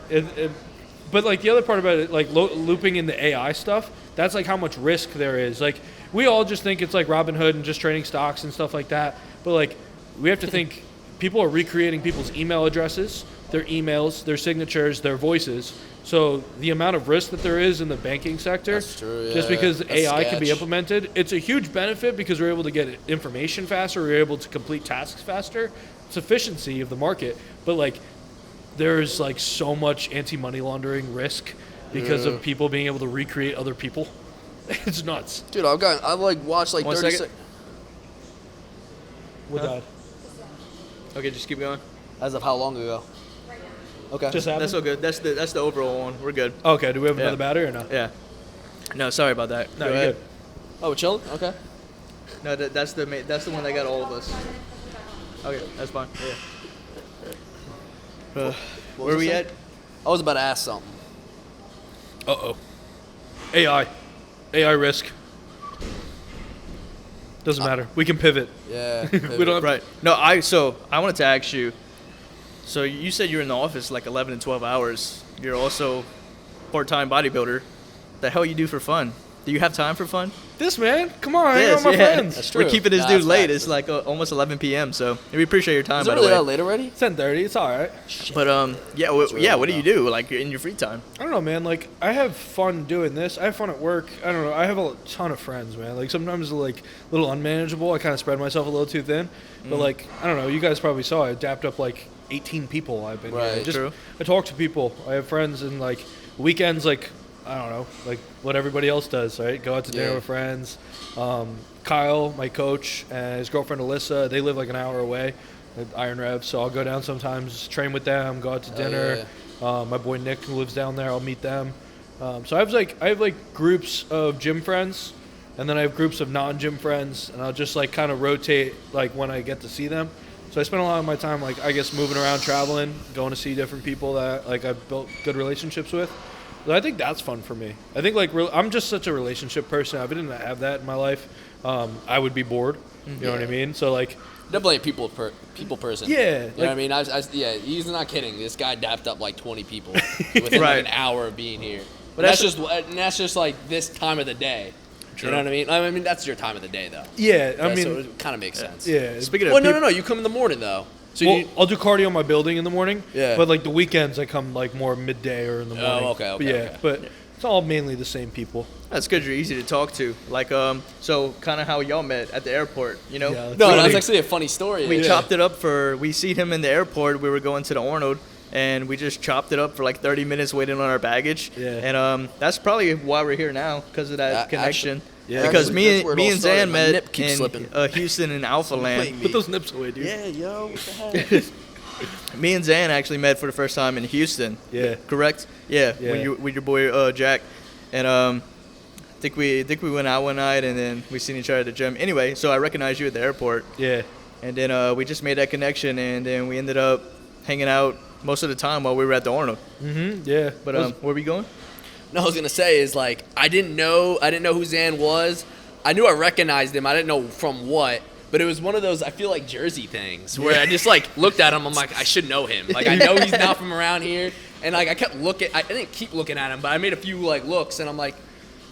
but like the other part about it, like looping in the AI stuff, that's like how much risk there is. Like we all just think it's like Robinhood and just trading stocks and stuff like that, but like we have to think people are recreating people's email addresses, their emails, their signatures, their voices. So the amount of risk that there is in the banking sector, That's true, just yeah. because That's AI can be sketch. implemented, it's a huge benefit because we're able to get information faster, we're able to complete tasks faster. It's efficiency of the market, but like there's like so much anti-money laundering risk because of people being able to recreate other people. It's nuts. Dude, I've like watched like 1 30 second. With that, Okay, just keep going. As of how long ago? Okay. just happened. That's all good. That's the overall one. We're good. Okay, do we have Yeah. another battery or no? Yeah. No, sorry about that. No, Go you're ahead. good. Oh, we're chilling? Okay. No, that's the one that got all of us. Okay, that's fine. Yeah. What Where was we it? at? I was about to ask something. Uh-oh. AI risk. Doesn't matter. We can pivot. Yeah. We don't have Right. No, I wanted to ask you. So you said you're in the office like 11 and 12 hours. You're also part-time bodybuilder. The hell you do for fun? Do you have time for fun? this, man. Come on, hang out Yes, with my yeah. friends. That's true. We're keeping this Nah, dude that's late. facts. It's like almost 11 p.m. So we appreciate your time, Is it by really the that way. late already? 10:30. It's all right. But yeah, really what do you do like in your free time? I don't know, man. Like, I have fun doing this. I have fun at work. I don't know. I have a ton of friends, man. Like, sometimes like a little unmanageable. I kind of spread myself a little too thin. But like, I don't know. You guys probably saw I dapped up like 18 people. I've been here. Right. Just True. I talk to people. I have friends, and like weekends, like I don't know, like what everybody else does, right? Go out to dinner Yeah. with friends. Kyle, my coach, and his girlfriend Alyssa, they live like an hour away at Iron Rev, so I'll go down sometimes, train with them, go out to dinner. My boy Nick, who lives down there, I'll meet them. So I have groups of gym friends, and then I have groups of non-gym friends, and I'll just like kind of rotate like when I get to see them. So I spend a lot of my time like I guess moving around, traveling, going to see different people that like I've built good relationships with. So I think that's fun for me. I think like I'm just such a relationship person. If I didn't have that in my life, I would be bored. You know what I mean? So like, Definitely a people person. yeah, You know what I mean? Yeah, he's not kidding. This guy dapped up like 20 people within Right. like an hour of being here. But But that's that's just like this time of the day. You know what I mean? I mean, that's your time of the day, though. yeah. I Yeah, so mean, it kind of makes sense. yeah. Speaking of Well, people, no. You come in the morning, though. So Well, you, I'll do cardio in my building in the morning. Yeah. But like the weekends, I come like more midday or in the morning. okay, But yeah, okay. but it's all mainly the same people. that's good. You're easy to talk to. Like so kind of how y'all met at the airport. You know. Yeah, no, Really? that's actually a funny story. We Yeah. chopped it up we see him in the airport. We were going to the Arnold, and we just chopped it up for like 30 minutes waiting on our baggage. Yeah. And that's probably why we're here now, because of that connection. Yeah. Because Actually, that's where me it all and started. Zan My met nip keeps in slipping. Houston and Alpha Land. Put those nips away, dude. Yeah, yo, what the heck? Me and Zan actually met for the first time in Houston. Yeah. Correct? Yeah. Yeah. With your boy Jack. And I think we went out one night, and then we seen each other at the gym. Anyway, so I recognized you at the airport. Yeah. And then we just made that connection, and then we ended up hanging out most of the time while we were at the Arnold. Yeah. But where we going? No, I was gonna say is like I didn't know who Zan was. I knew I recognized him. I didn't know from what, but it was one of those I feel like Jersey things where I just like looked at him. I'm like I should know him. Like I know he's not from around here, and like I kept looking. I didn't keep looking at him, but I made a few like looks, and I'm like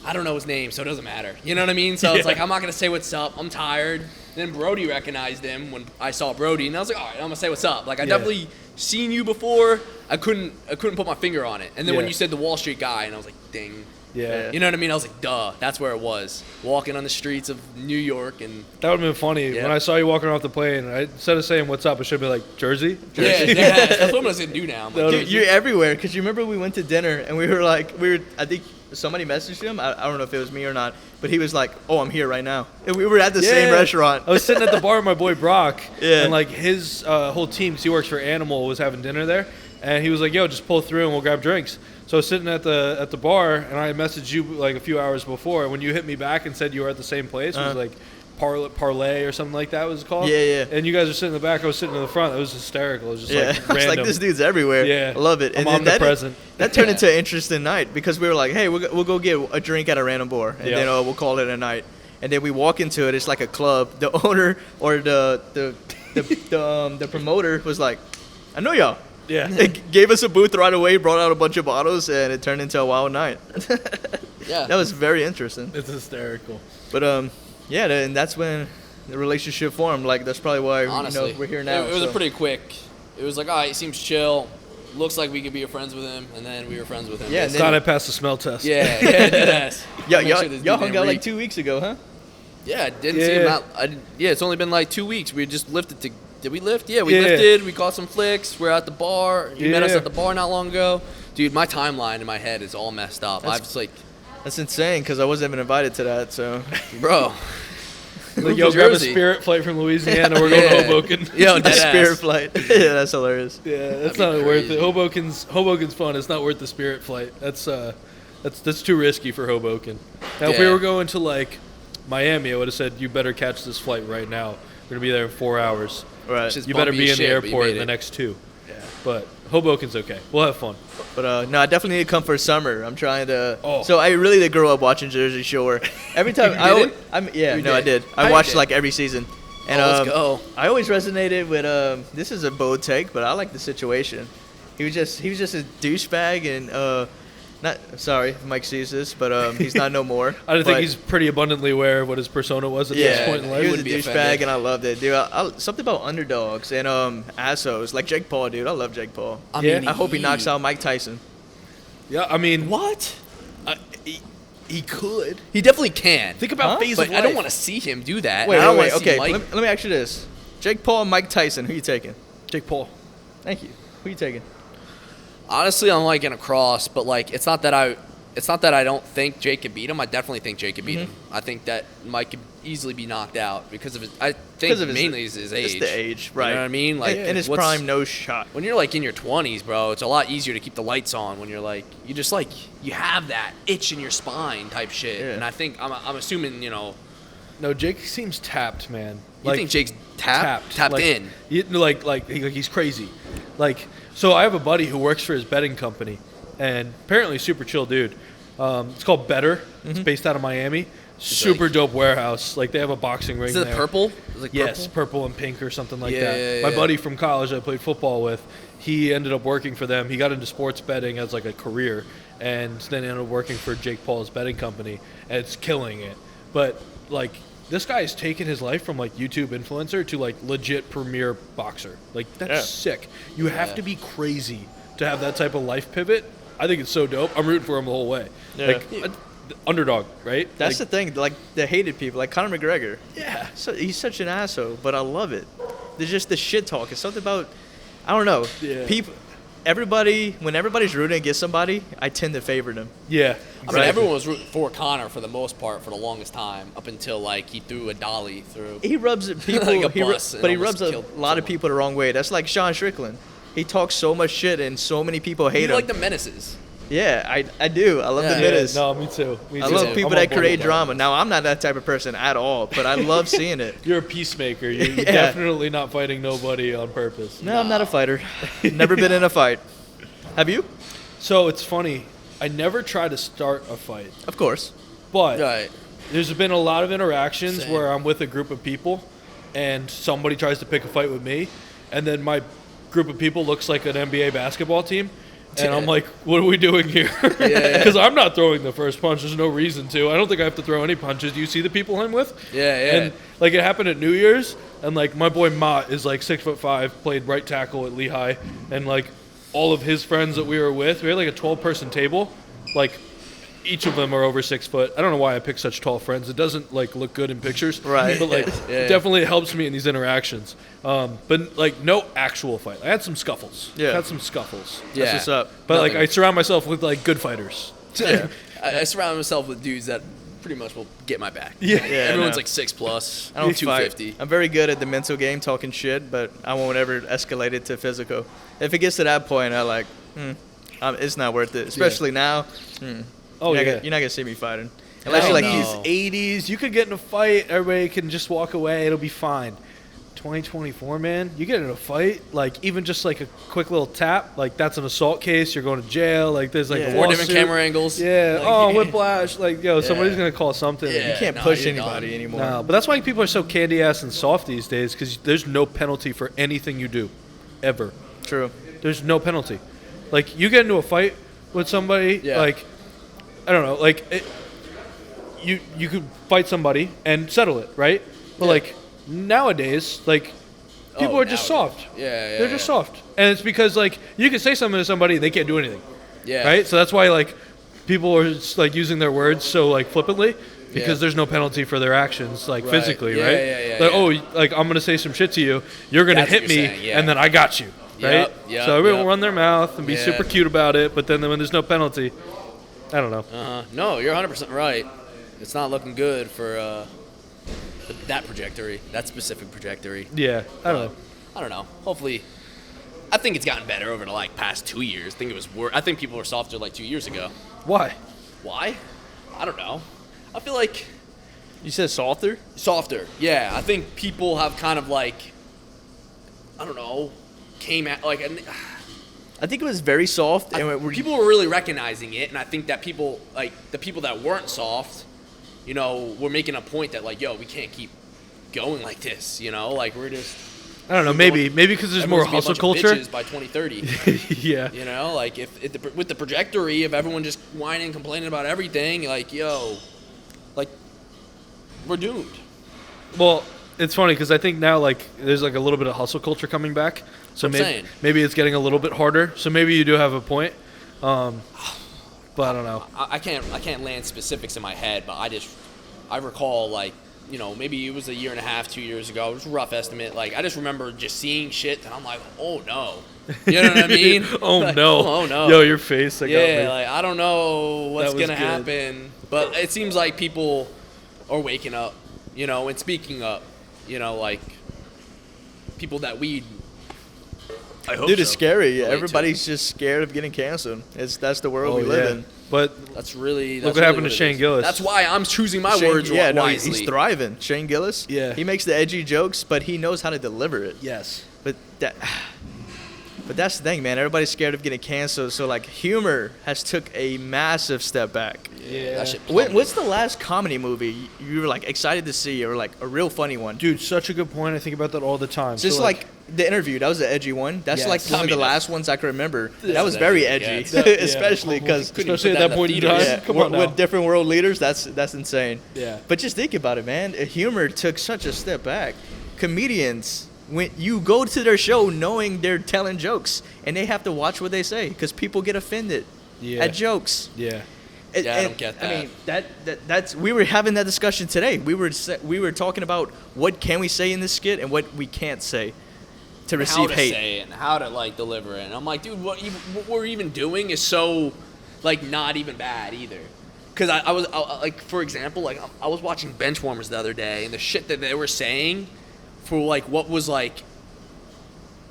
I don't know his name, so it doesn't matter. You know what I mean? So it's like I'm not gonna say what's up. I'm tired. Then Brodie recognized him when I saw Brodie, and I was like, all right, I'm gonna say what's up. Like I definitely seen you before. I couldn't put my finger on it. And then when Yeah. you said the Wall Street guy, and I was like, ding. Yeah. You know what I mean? I was like, duh, that's where it was. Walking on the streets of New York and That would have been funny. Yeah. When I saw you walking off the plane, instead of saying what's up, I should be like, Jersey? yeah, that's what I'm gonna do now. I'm like, Dude, you're everywhere. Because you remember we went to dinner, and we were I think somebody messaged him. I don't know if it was me or not, but he was like, oh, I'm here right now. And we were at the same Yeah. restaurant. I was sitting at the bar with my boy Brock, Yeah. and like his whole team, 'cause he works for Animal, was having dinner there. And he was like, yo, just pull through and we'll grab drinks. So I was sitting at the bar, and I messaged you like a few hours before. When you hit me back and said you were at the same place, it was like Parlay or something like that was called. Yeah. And you guys are sitting in the back, I was sitting in the front. It was hysterical. It was just like I was random. like, this dude's everywhere. Yeah. I love it. I'm And then omnipresent. that turned into an interesting night because we were like, hey, we'll go get a drink at a random bar, and then we'll call it a night. And then we walk into it. It's like a club. The owner or the promoter was like, I know y'all. Yeah. It gave us a booth right away, brought out a bunch of bottles, and it turned into a wild night. Yeah. That was very interesting. It's hysterical. But yeah, and that's when the relationship formed. Like that's probably why Honestly, we're here now. It was a pretty quick. It was like, all right, he seems chill. Looks like we could be friends with him, and then we were friends with him. Yeah, It's glad I passed the smell test. Yeah, yes. y'all hung out like 2 weeks ago, huh? Yeah, didn't see him out. It's only been like 2 weeks. We just lifted. Did we lift? Yeah, we Yeah. lifted. We caught some flicks. We're at the bar. You met us Yeah. at the bar not long ago. Dude, my timeline in my head is all messed up. I was like, That's insane because I wasn't even invited to that. So bro. Like, yo, grab a Jersey. Spirit flight from Louisiana. We're going to Hoboken. Yo, a dead Spirit ass. flight. Yeah, that's hilarious. Yeah, that's That'd be not worth crazy. it. Hoboken's fun. It's not worth the Spirit flight. That's too risky for Hoboken. Now, if we Yeah. were going to like Miami, I would have said you better catch this flight right now. We're gonna be there in 4 hours. Right. Just You better bumpy be as in the shit, but you airport made in the it. next 2. Yeah. But Hoboken's okay. We'll have fun. But no, I definitely need to come for summer. I'm trying to. Oh. So I really did grow up watching Jersey Shore. Every time You did? I did. I you watched did? like every season. And Let's go. I always resonated with this is a bold take, but I like the situation. He was just a douchebag and not sorry if Mike sees this, but he's not no more. I think But, he's pretty abundantly aware of what his persona was at this point in he life. was a Wouldn't be douchebag offended. and I loved it, dude. Something about underdogs and assos like Jake Paul, dude. I love Jake Paul. I Yeah. mean, I hope he knocks out Mike Tyson. Yeah, I mean, What? he could. He definitely can. Think about phase but of I don't life. want to see him do that. Wait, I don't wanna see okay. Mike- Let me ask you this: Jake Paul, Mike Tyson. Who you taking? Jake Paul. Thank you. Who you taking? Honestly, I'm like in a cross, but like it's not that I don't think Jake could beat him. I definitely think Jake could beat him. I think that Mike could easily be knocked out because of his. I think mainly is his age. It's the age, right? You know what I mean? Like in his what's- prime, no shot. When you're like in your 20s, bro, it's a lot easier to keep the lights on. When you're like, you just like you have that itch in your spine type shit. Yeah. And I think I'm assuming No, Jake seems tapped, man. you think Jake's tapped like, in. He's crazy. Like, so I have a buddy who works for his betting company, and apparently super chill dude. It's called Better. It's based out of Miami. Super dope warehouse. Like, they have a boxing ring Is it there. purple? Is it like Yes, purple? purple and pink or something like Yeah, that. yeah, My yeah. buddy from college I played football with, he ended up working for them. He got into sports betting as like a career, and then ended up working for Jake Paul's betting company, and it's killing it. But like, this guy has taken his life from like YouTube influencer to like legit premier boxer. Like, that's sick. You have to be crazy to have that type of life pivot. I think it's so dope. I'm rooting for him the whole way. Yeah. Like, underdog, right? That's like, the thing. Like the hated people, like Conor McGregor. yeah. So he's such an asshole, but I love it. There's just the shit talk. It's something about, I don't know. Yeah. People, when everybody's rooting against somebody, I tend to favor them. Yeah. I mean, everyone was rooting for Connor for the most part for the longest time, up until like he threw a dolly through. He rubs people, Like a he ru- bus and but he almost rubs a killed lot of someone. people the wrong way. That's like Sean Strickland. He talks so much shit and so many people hate You him. like the menaces. Yeah, I do. I love Yeah. the Yeah, menace. No, me too. Me I too. love too. people I'm on that board create with drama. Now, I'm not that type of person at all, but I love seeing it. You're a peacemaker. You're Yeah. definitely not fighting nobody on purpose. No, I'm not a fighter. Never been in a fight. Have you? So it's funny. I never try to start a fight, Of course. but Right. there's been a lot of interactions Same. where I'm with a group of people, and somebody tries to pick a fight with me, and then my group of people looks like an NBA basketball team. And I'm like, what are we doing here? Yeah. Because I'm not throwing the first punch. There's no reason to. I don't think I have to throw any punches. Do you see the people I'm with? Yeah, yeah. And like, it happened at New Year's, and like my boy Mott is like 6'5", played right tackle at Lehigh, and like all of his friends that we were with, we had like a 12-person table, like each of them are over 6 foot. I don't know why I pick such tall friends. It doesn't like look good in pictures, Right. But like, Yeah. it definitely helps me in these interactions. But like, no actual fight. I had some scuffles. Yeah. I had some scuffles. Yeah. That's what's up. But like, Nothing. I surround myself with like good fighters. Yeah. I surround myself with dudes that pretty much will get my back. Yeah. Everyone's no. like 6+. I don't 250. fight. I'm very good at the mental game, talking shit, but I won't ever escalate it to physical. If it gets to that point, I like, it's not worth it. Especially now. Oh, you're yeah. You're not gonna see me fighting. Unless Hell you're like no. These 80s, you could get in a fight, everybody can just walk away, it'll be fine. 2024, man, you get in a fight, like even just like a quick little tap, like that's an assault case, you're going to jail, like there's like a 4 different lawsuit. camera angles. Yeah, Like, whiplash, like somebody's gonna call something. Yeah. you can't no, push you're anybody done. anymore. No, but that's why people are so candy ass and soft these days, because there's no penalty for anything you do, ever. True. There's no penalty. Like you get into a fight with somebody, like I don't know, like you could fight somebody and settle it, right? But like nowadays, like people are just soft. Yeah, They're just soft, and it's because like you can say something to somebody, they can't do anything, Yeah. right? So that's why like people are just, like using their words so like flippantly. Because there's no penalty for their actions, like physically, Yeah, right? yeah, like, yeah. oh, like I'm gonna say some shit to you, you're gonna That's what hit me, you're saying, yeah. and then I got you, right? Yep, so everyone yep. will run their mouth and be Yeah. super cute about it, but then when there's no penalty, I don't know. No, you're 100% right. It's not looking good for that trajectory, that specific trajectory. Yeah, I don't know. I don't know. Hopefully, I think it's gotten better over the like past 2 years. I think it was worse. I think people were softer like 2 years ago. Why? Why? I don't know. I feel like You said softer? softer. Yeah, I think people have kind of like, I don't know, came at like. I think it was very soft. And People were really recognizing it, and I think that people, like the people that weren't soft, you know, were making a point that like, yo, we can't keep going like this, you know, like we're just. I don't know. Maybe because there's more everyone's hustle gonna be a bunch culture. of bitches by 2030. Yeah. You know, like if with the trajectory of everyone just whining, complaining about everything, like yo, like we're doomed. Well, it's funny because I think now like there's like a little bit of hustle culture coming back. So I'm saying. maybe it's getting a little bit harder. So maybe you do have a point. But I don't know. I can't land specifics in my head, but I recall like, you know, maybe it was a year and a half, 2 years ago. It was a rough estimate. Like I just remember just seeing shit, and I'm like, oh no, you know what I mean? Oh Like, no. oh no. Yo, your face. That got me. Yeah, like I don't know what's That was gonna good. happen, but it seems like people are waking up, you know, and speaking up, you know, like people that we. I hope Dude, it's so. scary. relate to. Everybody's just scared of getting canceled. That's the world we Oh, live yeah. in. But That's really. Look That's what happened really to it Shane is. Gillis. That's why I'm choosing my Shane- words wisely. he's thriving. Shane Gillis. Yeah. He makes the edgy jokes, but he knows how to deliver it. yes. But that's the thing, man. Everybody's scared of getting canceled. So like, humor has took a massive step back. Yeah, that shit. What's the last comedy movie you were like excited to see, or like a real funny one? Dude, such a good point. I think about that all the time. Just So, like The Interview, that was an edgy one. That's Yes. like one I of the mean, last ones I can remember. This That was is very edgy, edgy, yeah. especially because Couldn't especially even at put that point in in the time. theaters. Come on now. with different world leaders, that's insane. Yeah. But just think about it, man. Humor took such a step back. Comedians, when you go to their show knowing they're telling jokes, and they have to watch what they say because people get offended Yeah. at jokes. Yeah. Yeah, I don't get that. I mean, that's we were having that discussion today. We were talking about what can we say in this skit and what we can't say to How receive to hate. say it and how to like deliver it. And I'm like, dude, what we're even doing is so like not even bad either. Because I was like, for example, like I was watching Benchwarmers the other day, and the shit that they were saying for like what was like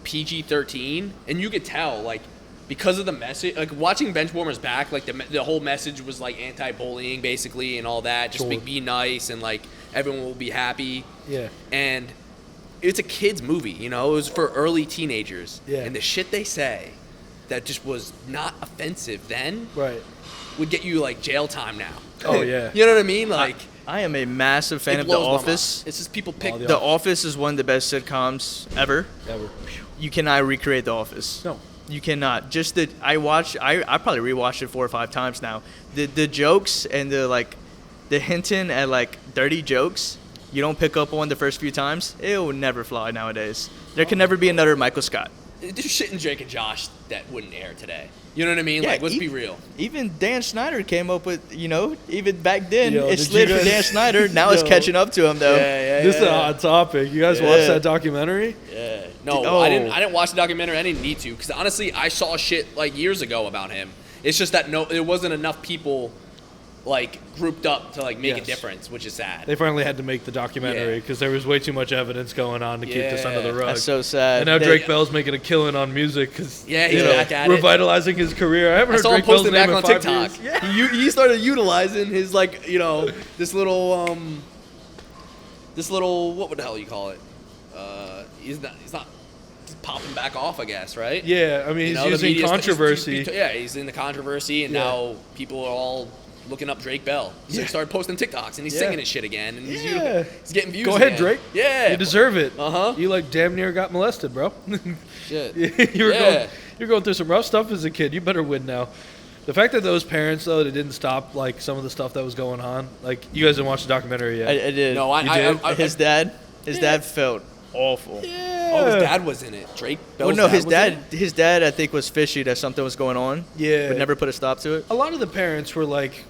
PG-13, and you could tell like because of the message, like watching Benchwarmers back, like the whole message was like anti-bullying basically and all that, just Sure. be nice and like everyone will be happy. Yeah. And it's a kid's movie, you know, it was for early teenagers. Yeah. And the shit they say that just was not offensive then Right. would get you like jail time now. Oh yeah. You know what I mean? Like I am a massive fan it of The blows my mind. Office. It's just people pick Oh, The Office is one of the best sitcoms ever. Ever. You cannot recreate The Office. No. You cannot. Just that I probably rewatched it 4 or 5 times now. The jokes and the hinting at like dirty jokes you don't pick up on the first few times, it will never fly nowadays. There can never be another Michael Scott. there's shit in Drake and Josh that wouldn't air today. You know what I mean? Yeah, Like let's be real. Even Dan Snyder came up with, even back then, Yo, it did slid you for guys- Dan Snyder. Now it's Yo. catching up to him, though. This is a hot topic. You guys Yeah. watched that documentary? Yeah. No, Oh. I didn't watch the documentary. I didn't need to because honestly, I saw shit like years ago about him. It's just that there wasn't enough people like grouped up to like make a Yes. difference, which is sad. They finally had to make the documentary because there was way too much evidence going on to keep this under the rug. That's so sad. And now Drake Bell's making a killing on music because Yeah, he's back at it. revitalizing his career. I haven't I heard saw him Drake Bell's posting name back in on 5 TikTok. years. Yeah. He started utilizing his like this little what the hell you call it? He's not popping back off, I guess, right? Yeah, I mean, he's The using media's- controversy. he's in the controversy, and now people are all looking up Drake Bell. He's like started posting TikToks, and he's singing his shit again, and he's getting views. Go ahead, again. Drake. Yeah, You deserve it. Uh-huh. You like damn near got molested, bro. Shit. You're going through some rough stuff as a kid. You better win now. The fact that those parents, though, they didn't stop like some of the stuff that was going on. Like, you guys didn't watch the documentary yet. I did. No, His dad felt awful. Yeah. Oh, his dad was in it. Drake Bell's Well, no, was in it? his dad, I think, was fishy that something was going on. Yeah. But never put a stop to it. A lot of the parents were like,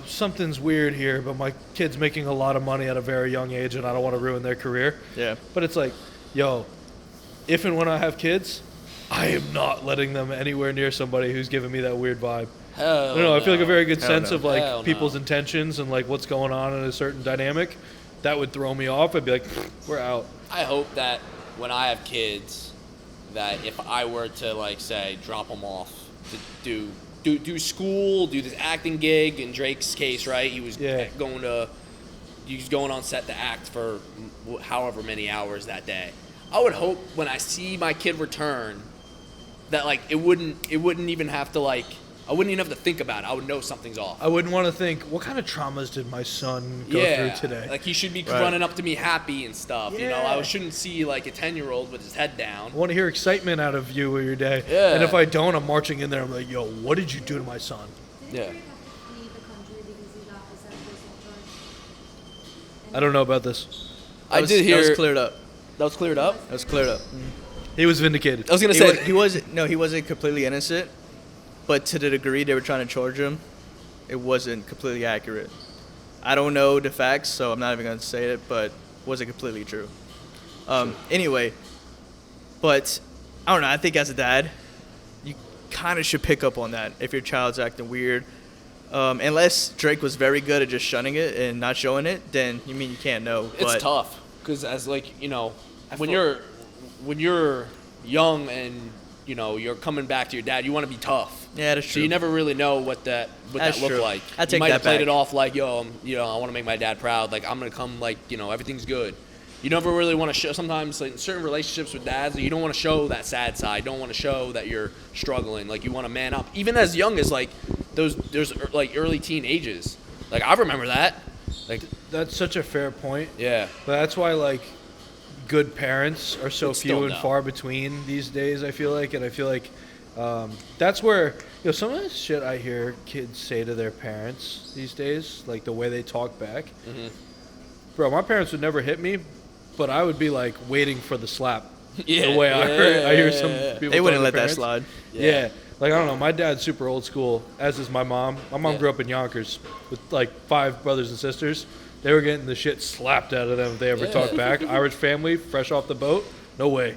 something's weird here, but my kid's making a lot of money at a very young age, and I don't want to ruin their career. Yeah. But it's like, yo, if and when I have kids, I am not letting them anywhere near somebody who's giving me that weird vibe. Hell I don't know. I feel like a very good Hell sense no. of like Hell people's no. intentions and like what's going on in a certain dynamic. That would throw me off. I'd be like, we're out. I hope that when I have kids, that if I were to like say drop them off to do school, do this acting gig. In Drake's case, right? He was going on set to act for however many hours that day. I would hope when I see my kid return that like it wouldn't even have to like I wouldn't even have to think about it. I would know something's off. I wouldn't want to think, what kind of traumas did my son go through today? Like he should be Right. running up to me happy and stuff. Yeah. I shouldn't see like a 10-year-old with his head down. I want to hear excitement out of you or your day. Yeah. And if I don't, I'm marching in there. I'm like, yo, what did you do to my son? Yeah. I don't know about this. I did hear That was cleared up. that was cleared up. That was cleared up. He was vindicated. I was gonna He, say he wasn't completely innocent, but to the degree they were trying to charge him, it wasn't completely accurate. I don't know the facts, so I'm not even going to say it, but it wasn't completely true. Anyway, but I don't know. I think as a dad, you kind of should pick up on that if your child's acting weird. Unless Drake was very good at just shunning it and not showing it, then you can't know. it's but tough because as like when you're young and you're coming back to your dad, you want to be tough. Yeah, that's So true. you never really know what that That's looked true. like. I take you might that have played back. it off like, I want to make my dad proud. Like I'm gonna come like everything's good. You never really want to show. Sometimes like in certain relationships with dads, you don't want to show that sad side. You don't want to show that you're struggling. Like you want to man up, even as young as like those like early teen ages. Like I remember that. Like That's such a fair point. yeah. But that's why, like, good parents are so But few still, and no. far between these days, I feel like. And I feel like that's where, some of the shit I hear kids say to their parents these days, like the way they talk back. Mm-hmm. Bro, my parents would never hit me, but I would be, like, waiting for the slap. Yeah. The way I hear some people they wouldn't talk let to that parents. slide. Yeah. Like, I don't know. My dad's super old school, as is my mom. My mom Yeah. grew up in Yonkers with, like, 5 brothers and sisters. They were getting the shit slapped out of them if they ever talked back. Irish family, fresh off the boat. No way.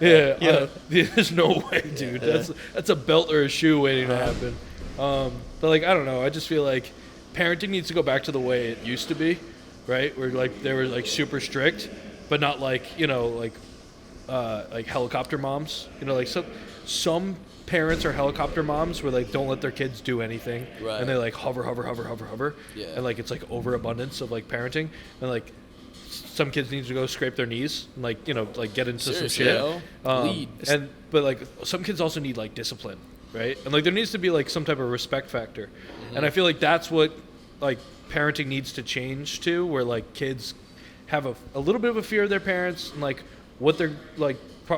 Yeah. There's no way, dude. That's a belt or a shoe waiting to happen. But, like, I don't know. I just feel like parenting needs to go back to the way it used to be, right? Where, like, they were, like, super strict, but not, like, like helicopter moms. Like, some parents are helicopter moms where like don't let their kids do anything, Right. and they like hover, Yeah. and like it's like overabundance of like parenting, and like some kids need to go scrape their knees and like like get into Seriously, some shit. lead. But like some kids also need like discipline, right? And like there needs to be like some type of respect factor, and I feel like that's what like parenting needs to change to, where like kids have a little bit of a fear of their parents and like what their like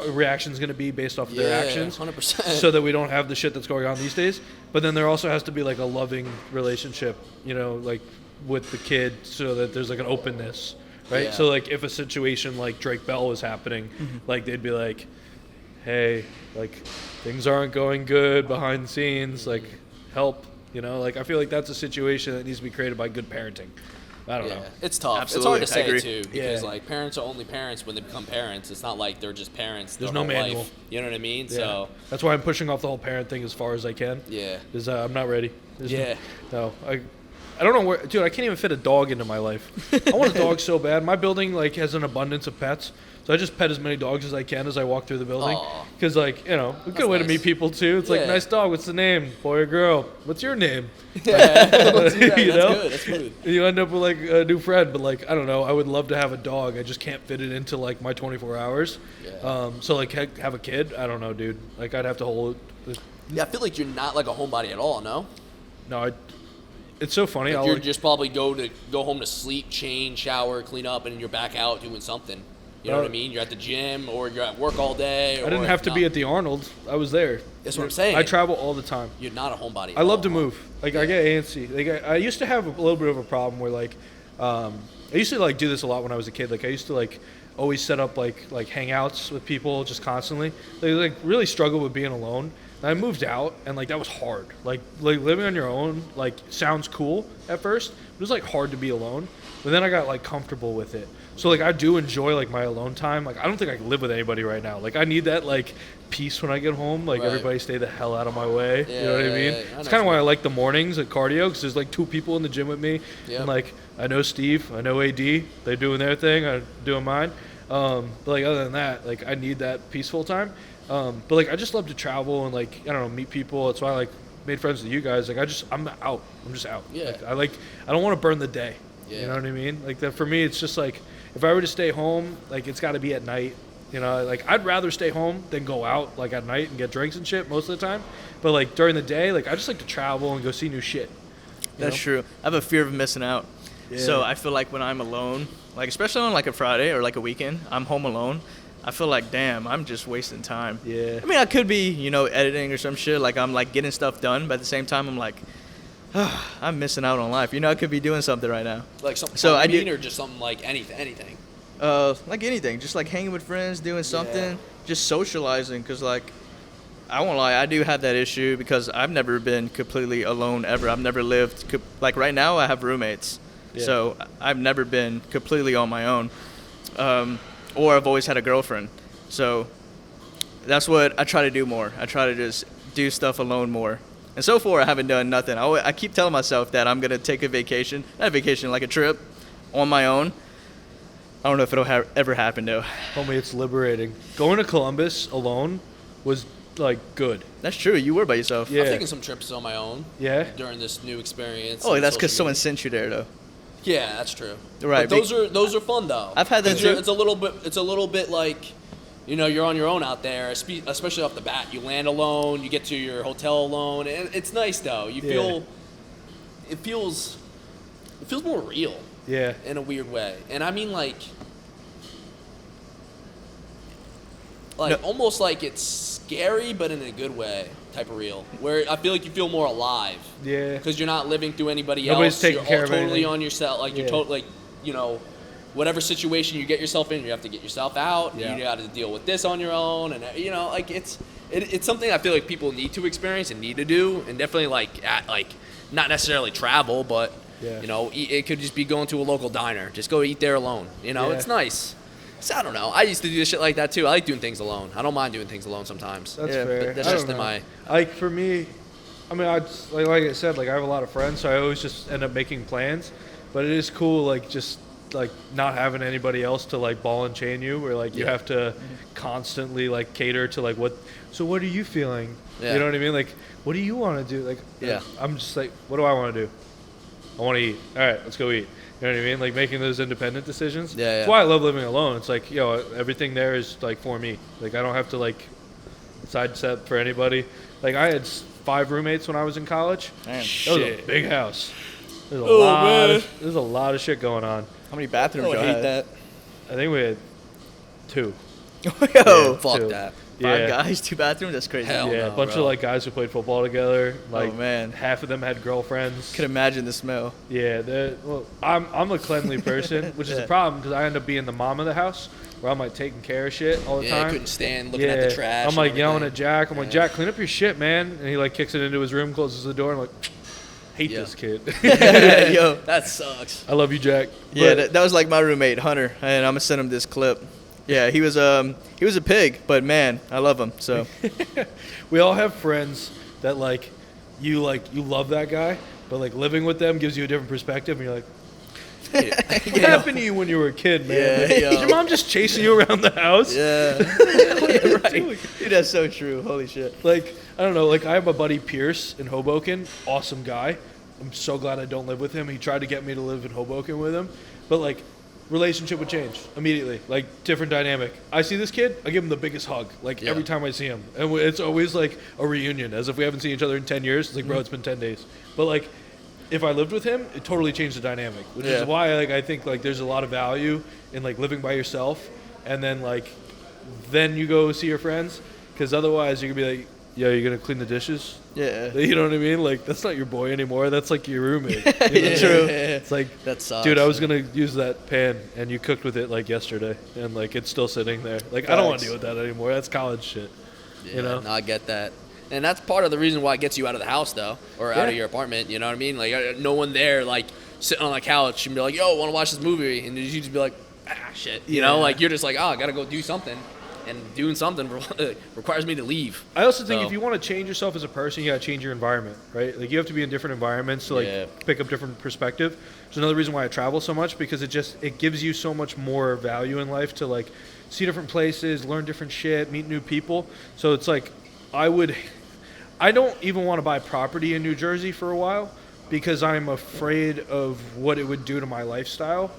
reaction is going to be based off of their actions, 100%. so that we don't have the shit that's going on these days. But then there also has to be like a loving relationship, like with the kid, so that there's like an openness, right? Yeah. So like if a situation like Drake Bell was happening, like they'd be like, hey, like things aren't going good behind the scenes, like help, like I feel like that's a situation that needs to be created by good parenting. I don't know. It's tough. Absolutely. It's hard I to say agree. too, because Yeah. like parents are only parents when they become parents. It's not like they're just parents. There's their no whole manual. life. You know what I mean? Yeah. So That's why I'm pushing off the whole parent thing as far as I can. yeah. Because I'm not ready. Yeah. No, I don't know where, dude. I can't even fit a dog into my life. I want a dog so bad. My building like has an abundance of pets, so I just pet as many dogs as I can as I walk through the building. Because like a good way to meet people too. It's like, nice dog. What's the name? Boy or girl? What's your name? Yeah, That's good. That's smooth. You end up with like a new friend, but like I don't know. I would love to have a dog. I just can't fit it into like my 24 hours. Yeah. So like have a kid. I don't know, dude. Like I'd have to hold. Yeah, I feel like you're not like a homebody at all. No. No, it's so funny. Like I'll you're just probably go home to sleep, change, shower, clean up, and you're back out doing something. You know what I mean? You're at the gym or you're at work all day. I didn't have to be at the Arnold. I was there. That's what I'm saying. I travel all the time. You're not a homebody. I love to move. Like I get antsy. Like I used to have a little bit of a problem where like I used to like do this a lot when I was a kid. Like I used to like always set up like hangouts with people just constantly. They like really struggle with being alone. And I moved out and like that was hard. Like living on your own like sounds cool at first. But it was like hard to be alone. But then I got like comfortable with it. So like I do enjoy like my alone time. Like I don't think I can live with anybody right now. Like I need that like peace when I get home. Like everybody stay the hell out of my way. Yeah, you know what I mean? It's kind of why I like the mornings at cardio because there's like 2 people in the gym with me. Yep. And like I know Steve, I know AD. They're doing their thing. I'm doing mine. But like other than that, like I need that peaceful time. But like I just love to travel and like I don't know meet people. That's why I like made friends with you guys. Like I'm out. I'm just out. Yeah. Like, I don't want to burn the day. Yeah. You know what I mean? Like that for me, it's just like if I were to stay home, like it's got to be at night. You know, like I'd rather stay home than go out like at night and get drinks and shit most of the time. But like during the day, like I just like to travel and go see new shit. That's true. I have a fear of missing out. Yeah. So I feel like when I'm alone, like especially on like a Friday or like a weekend, I'm home alone. I feel like, damn, I'm just wasting time. Yeah. I mean, I could be, editing or some shit. Like I'm like getting stuff done, but at the same time, I'm like, I'm missing out on life. I could be doing something right now. Like something or just something like anything? Like anything. Just like hanging with friends, doing something, just socializing. Because like, I won't lie, I do have that issue because I've never been completely alone ever. I've never lived, like right now I have roommates. Yeah. So I've never been completely on my own. Or I've always had a girlfriend. So that's what I try to do more. I try to just do stuff alone more. And so far, I haven't done nothing. I keep telling myself that I'm going to take a vacation. Not a vacation, like a trip on my own. I don't know if it'll ever happen, though. Homie, it's liberating. Going to Columbus alone was, like, good. That's true. You were by yourself. Yeah. I've taken some trips on my own. Yeah? During this new experience. Oh, that's because someone sent you there, though. Yeah, that's true. Right. But those are fun, though. I've had that, too. It's a little bit like... you're on your own out there, especially off the bat. You land alone, you get to your hotel alone, and it's nice though. It feels more real. Yeah. In a weird way, and I mean like almost like it's scary, but in a good way, type of real. Where I feel like you feel more alive. Yeah. Because you're not living through anybody Nobody's else. taking You're care all of totally anything. on yourself. Like you're totally whatever situation you get yourself in, you have to get yourself out. Yeah. You got to deal with this on your own, and it's something I feel like people need to experience and need to do, and definitely not necessarily travel, but it could just be going to a local diner, just go eat there alone. It's nice. So I don't know. I used to do shit like that too. I like doing things alone. I don't mind doing things alone sometimes. That's fair. But that's just in my for me. I mean, like I said, like I have a lot of friends, so I always just end up making plans. But it is cool, like just. Like not having anybody else to like ball and chain you, where like you have to constantly like cater to like what are you feeling? You know what I mean? Like what do you want to do? Like I'm just like, what do I want to do? I want to eat. All right, let's go eat. You know what I mean? Like making those independent decisions. That's why I love living alone. It's like everything there is like for me. Like I don't have to like sidestep for anybody. Like I had 5 roommates when I was in college. Damn. That was a big house. There's a lot of shit going on. How many bathrooms I hate that. I think we had 2. Fuck that. 5 guys, 2 bathrooms? That's crazy. Hell a bunch of like guys who played football together. Like, man. Half of them had girlfriends. Could imagine the smell. Yeah, I'm a cleanly person, which is a problem because I end up being the mom of the house, where I'm like taking care of shit all the time. I couldn't stand looking at the trash. I'm like yelling at Jack. I'm like, Jack, clean up your shit, man. And he like kicks it into his room, closes the door. I'm like, hate this kid. Yo, that sucks. I love you, Jack. Yeah, that was like my roommate Hunter, and I'm gonna send him this clip. Yeah, he was a pig, but man, I love him. So we all have friends that like you love that guy, but like living with them gives you a different perspective, and you're like, what happened to you when you were a kid, man? Yeah, Like, yo. is your mom just chasing you around the house? Yeah. What are you doing? Dude, that's so true. Holy shit. Like, I don't know, like I have a buddy Pierce in Hoboken, awesome guy. I'm so glad I don't live with him. He tried to get me to live in Hoboken with him, but like relationship would change immediately, like different dynamic. I see this kid, I give him the biggest hug, like every time I see him, and it's always like a reunion, as if we haven't seen each other in 10 years. It's like, bro, it's been 10 days. But like, if I lived with him, it totally changed the dynamic, which is why like I think like there's a lot of value in like living by yourself, and then like then you go see your friends, because otherwise you're gonna be like, yo, you're gonna clean the dishes? Yeah. You know what I mean? Like, that's not your boy anymore. That's like your roommate. You know? Yeah, true. It's like, That sucks. dude, I was gonna use that pan, and you cooked with it like yesterday, and like it's still sitting there. Like, I don't want to deal with that anymore. That's college shit. Yeah, You know? no, I get that. And that's part of the reason why it gets you out of the house, though, or out of your apartment. You know what I mean? Like, no one there, like, sitting on the couch and be like, yo, want to watch this movie? And you just be like, shit. You know? Like, you're just like, oh, I got to go do something. And doing something requires me to leave. I also think So- if you want to change yourself as a person, you got to change your environment, right? Like, you have to be in different environments to like pick up different perspective. It's another reason why I travel so much, because it gives you so much more value in life to like see different places, learn different shit, meet new people. So it's like I don't even want to buy property in New Jersey for a while, because I'm afraid of what it would do to my lifestyle,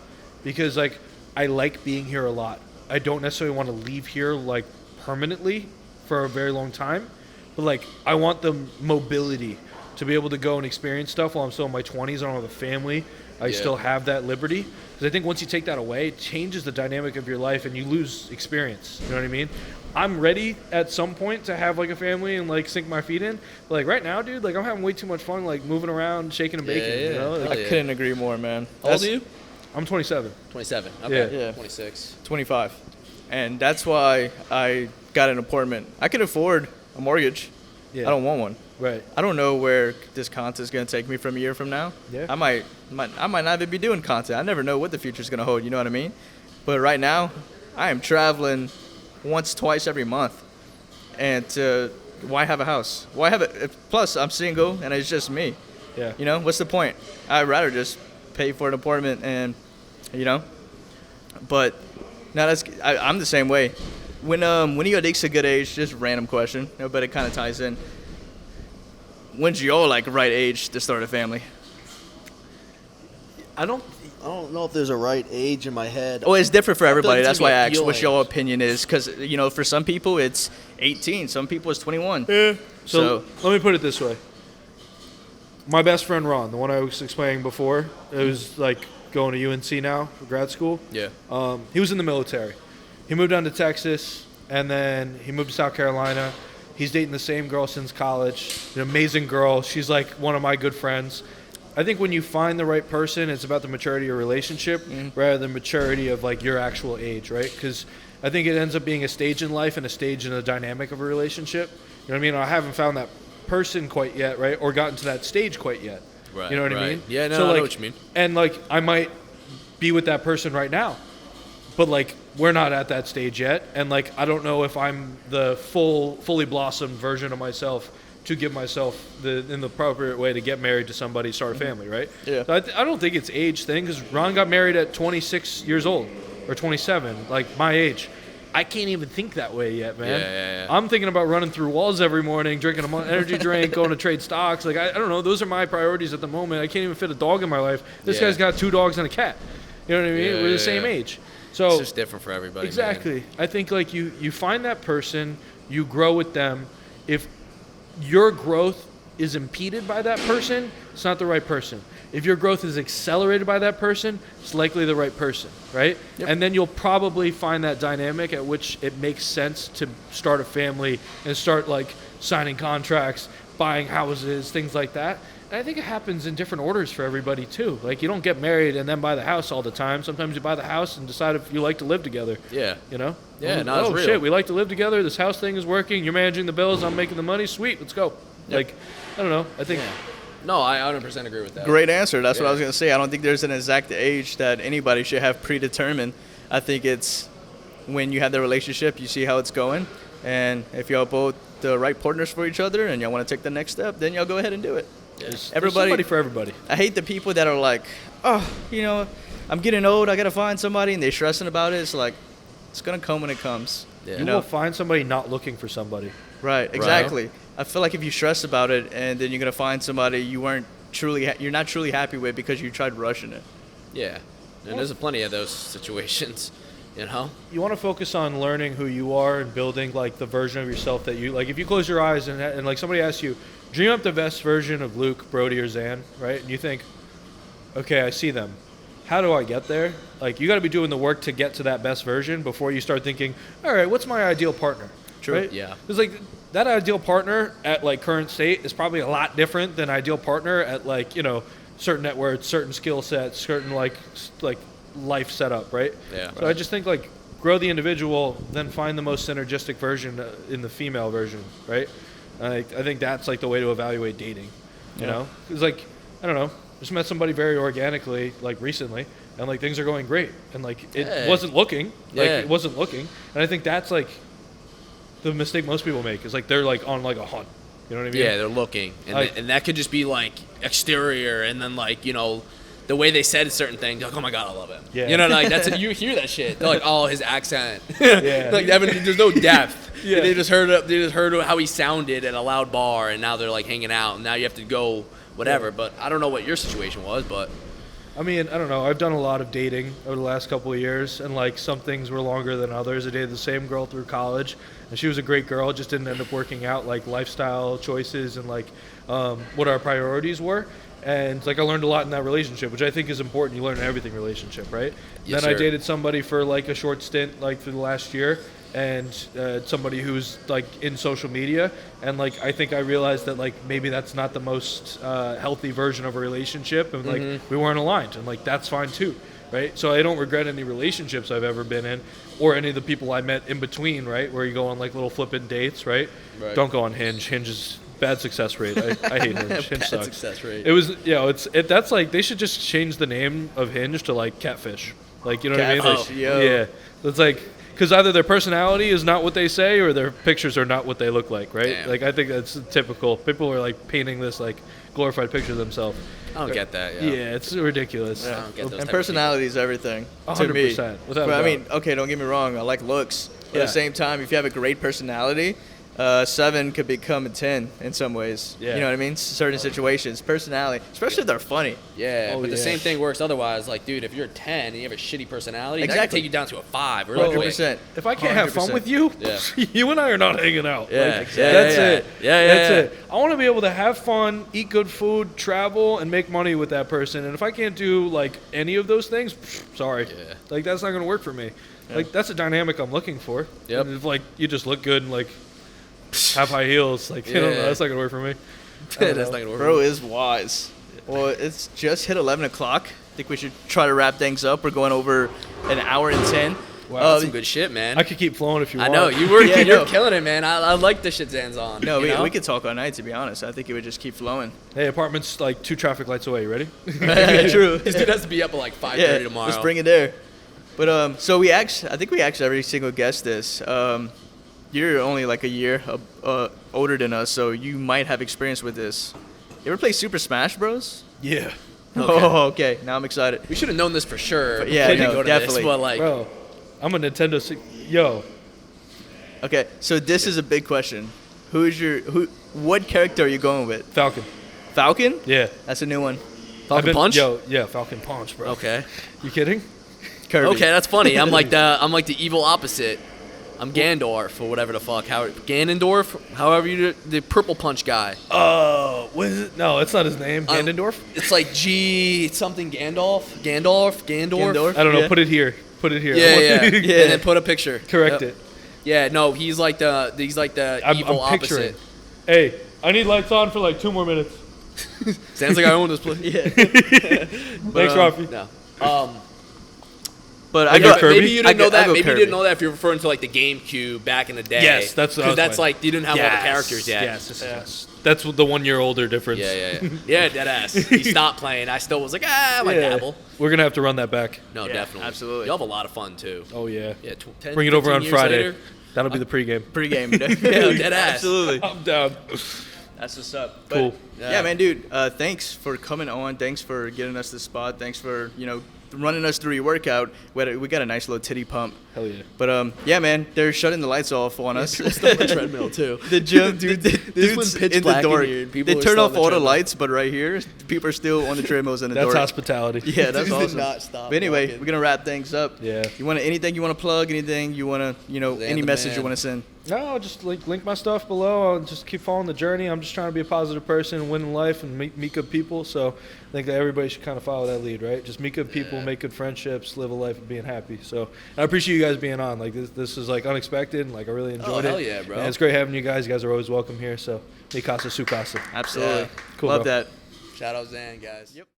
because like I like being here a lot. I don't necessarily want to leave here like permanently for a very long time, but like I want the mobility to be able to go and experience stuff while I'm still in my 20s. I don't have a family. I still have that liberty, because I think once you take that away, it changes the dynamic of your life and you lose experience. You know what I mean? I'm ready at some point to have like a family and like sink my feet in. But like right now, dude, like I'm having way too much fun like moving around, shaking and baking. You know? Like, I couldn't agree more, man. How old are you? I'm 27. 27. Okay. Yeah. 26. 25. And that's why I got an apartment. I can afford a mortgage. Yeah. I don't want one. Right. I don't know where this content's going to take me from a year from now. Yeah. I might not even be doing content. I never know what the future's going to hold, you know what I mean? But right now, I am traveling once, twice every month. And why have a house? Why have it? Plus, I'm single, and it's just me. Yeah. You know, what's the point? I'd rather just pay for an apartment and, you know. But now I'm the same way. When you reach a good age, just random question, but it kind of ties in. When's your like right age to start a family? I don't know if there's a right age in my head. Oh, it's different for everybody. it's That's gonna why I be a asked what feeling. your opinion is, because you know, for some people it's 18, some people it's 21. Yeah. So So- let me put it this way. My best friend Ron, the one I was explaining before, it was like going to UNC now for grad school. Yeah. He was in the military. He moved down to Texas, and then he moved to South Carolina. He's dating the same girl since college, an amazing girl. She's like one of my good friends. I think when you find the right person, it's about the maturity of your relationship rather than maturity of like your actual age, right? Because I think it ends up being a stage in life and a stage in the dynamic of a relationship. You know what I mean? I haven't found that person quite yet, right? Or gotten to that stage quite yet. Right. You know what I right. mean? Yeah, no, So, I like, know what you mean. And like I might be with that person right now, but like we're not at that stage yet, and like I don't know if I'm the fully blossomed version of myself to give myself in the appropriate way to get married to somebody, start a family, right? Yeah. So I don't think it's age thing, because Ron got married at 26 years old or 27, like my age. I can't even think that way yet, man. Yeah. I'm thinking about running through walls every morning, drinking an energy drink, going to trade stocks. Like I don't know. Those are my priorities at the moment. I can't even fit a dog in my life. This guy's got 2 dogs and a cat. You know what I mean? Yeah, We're the yeah, same yeah. age. So It's just different for everybody. exactly. Man. I think like you find that person, you grow with them. If your growth is impeded by that person, it's not the right person. If your growth is accelerated by that person, it's likely the right person, right? Yep. And then you'll probably find that dynamic at which it makes sense to start a family and start like signing contracts, buying houses, things like that. And I think it happens in different orders for everybody too. Like you don't get married and then buy the house all the time. Sometimes you buy the house and decide if you like to live together. Yeah. You know? Yeah, Oh, no, it's oh real. shit, we like to live together. This house thing is working. You're managing the bills. I'm making the money. Sweet, let's go. Like, I don't know. I think No, I 100% agree with that. Great answer. That's what Yeah. I was going to say. I don't think there's an exact age that anybody should have predetermined. I think it's when you have the relationship, you see how it's going. And if y'all both the right partners for each other and y'all want to take the next step, then y'all go ahead and do it. There's Everybody- somebody for everybody. I hate the people that are like, oh, you know, I'm getting old. I gotta find somebody, and they're stressing about it. It's like, it's gonna come when it comes. Yeah. You will find somebody not looking for somebody. Right. Exactly. I feel like if you stress about it, and then you're gonna find somebody you're not truly happy with because you tried rushing it. Yeah. And there's plenty of those situations, you know? You want to focus on learning who you are and building like the version of yourself that you like. If you close your eyes and like somebody asks you, dream up the best version of Luke, Brodie, or Zan, right? And you think, okay, I see them. How do I get there? Like, you got to be doing the work to get to that best version before you start thinking, all right, what's my ideal partner? True. Right? Yeah. It's like that ideal partner at like current state is probably a lot different than ideal partner at like, you know, certain net worth, certain skill sets, certain like life setup, right? Yeah. So I just think like grow the individual, then find the most synergistic version in the female version, right? I think that's like the way to evaluate dating, you know? It's like, I don't know, just met somebody very organically like recently, and like things are going great, and like it wasn't looking, it wasn't looking, and I think that's like the mistake most people make is like they're like on like a hunt, you know what I mean? Yeah, they're looking, and that could just be like exterior, and then like, you know, the way they said certain things, like, oh my god, I love him. Yeah. You know, like that's you hear that shit. They're like, oh, his accent. Yeah. Like there's no depth. Yeah. They just heard how he sounded at a loud bar, and now they're like hanging out, and now you have to go whatever. But I don't know what your situation was, but I mean, I don't know. I've done a lot of dating over the last couple of years, and like some things were longer than others. I dated the same girl through college, and she was a great girl. Just didn't end up working out, like lifestyle choices and like what our priorities were. And like I learned a lot in that relationship, which I think is important. You learn in everything relationship, right? Yes, then I sir. dated somebody for like a short stint, like for the last year, and somebody who's like in social media, and like I think I realized that like maybe that's not the most healthy version of a relationship, and like we weren't aligned, and like that's fine too, right? So I don't regret any relationships I've ever been in, or any of the people I met in between, right? Where you go on like little flippin' dates, right? Don't go on Hinge. Hinge is bad success rate. I hate Hinge. Hinge bad sucks. success rate. It was, you know, that's like they should just change the name of Hinge to like Catfish. Like, you know what I mean? Catfish, Like, yo. yeah. It's like, because either their personality is not what they say, or their pictures are not what they look like, right? Damn. Like I think that's typical. People are like painting this like glorified picture of themselves. I don't get that. Yeah, it's ridiculous. I don't get those type And of personality is everything to me. 100%, without But a I doubt. mean, okay, don't get me wrong. I like looks. But at Yeah. the same time, if you have a great personality, 7 could become a 10 in some ways. Yeah. You know what I mean? Certain situations, personality, especially if they're funny. Yeah, Oh, but the yeah. same thing works otherwise. Like, dude, if you're a 10 and you have a shitty personality, that Exactly. can take you down to a 5 really quick. 100%. If I can't have fun 100%. with you, Yeah. you and I are not hanging out. Yeah, Like, exactly. That's Yeah, it. yeah, That's yeah. it. I want to be able to have fun, eat good food, travel, and make money with that person. And if I can't do like any of those things, sorry. Yeah. Like that's not going to work for me. Like that's a dynamic I'm looking for. Yep. And if like you just look good and like have high heels, like you know, Yeah. that's not going to work for me. That's not gonna work. Bro is wise. Well, it's just hit 11 o'clock. I think we should try to wrap things up. We're going over an hour and 10. Wow. That's some good shit, man. I could keep flowing if you I want. know you're Yeah, killing it, man. I like the shit Zan's on. No, you know? we could talk all night, to be honest. I think it would just keep flowing. Hey, apartment's like 2 traffic lights away. You ready? True. This dude has to be up at like 5:30 Yeah, tomorrow. let's bring it there. But so I think we asked every single guest this. You're only like a year older than us, so you might have experience with this. You ever play Super Smash Bros? Yeah. Oh, okay. Now I'm excited. We should have known this for sure. But yeah, before we no, go to definitely. This, but like, Bro, I'm a Nintendo. Yo. Okay, so this is a big question. What character are you going with? Falcon. Falcon? Yeah. That's a new one. Falcon Punch. Yo, yeah, Falcon Punch, bro. Okay. You kidding? Kirby. Okay, that's funny. I'm like the evil opposite. I'm Gandalf or whatever the fuck. Ganondorf, however you do, the purple punch guy. Oh, what is it? No, it's not his name. Ganondorf? It's like G something Gandalf. Gandalf? I don't know. Yeah. Put it here. Yeah. And then put a picture. Correct Yep. it. Yeah, no, he's like the evil I'm picturing. opposite. Hey, I need lights on for like 2 more minutes. Sounds like I own this place. Yeah. Thanks, Rafi. No. But I go Kirby? Maybe you didn't know that. I go Maybe you Kirby. didn't know that if you're referring to like the GameCube back in the day. Yes, that's what I was that's playing. like you didn't have all the characters yet. Yes. That's the 1 year older difference. Yeah. Yeah, dead ass. He stopped playing. I still was like, I might Yeah. dabble. We're gonna have to run that back. No, Yeah, definitely. absolutely. You'll have a lot of fun too. Oh yeah. Yeah, 10, Bring it over 15 on years Friday. later. That'll be the pregame. Pre-game. Yeah, dead ass. Absolutely. I'm down. That's what's up. Cool. Yeah, man, dude. Thanks for coming on. Thanks for getting us this spot. Thanks for running us through your workout. We got a nice little titty pump. Hell yeah. But yeah, man, they're shutting the lights off on us. People still on the treadmill too. The gym, dude. This Dude's one's pitch in the black in dark. here, and people They are turn still off on the all the treadmill. lights, but right here, people are still on the treadmills in the That's dark. hospitality. Yeah, that's Dudes did awesome. not stop But anyway, walking. we're gonna wrap things up. Yeah. You want anything you want to plug? Anything you want to any the message you man. want to send? No, just link my stuff below. I'll just keep following the journey. I'm just trying to be a positive person, win in life, and meet good people. So I think that everybody should kind of follow that lead, right? Just meet good people, make good friendships, live a life of being happy. So I appreciate you guys being on. Like this is like unexpected. And, like I really enjoyed it. hell yeah, bro. And it's great having you guys. You guys are always welcome here. So mi casa, su casa. Absolutely. Cool, Love bro. that. Shout out Zan, guys. Yep.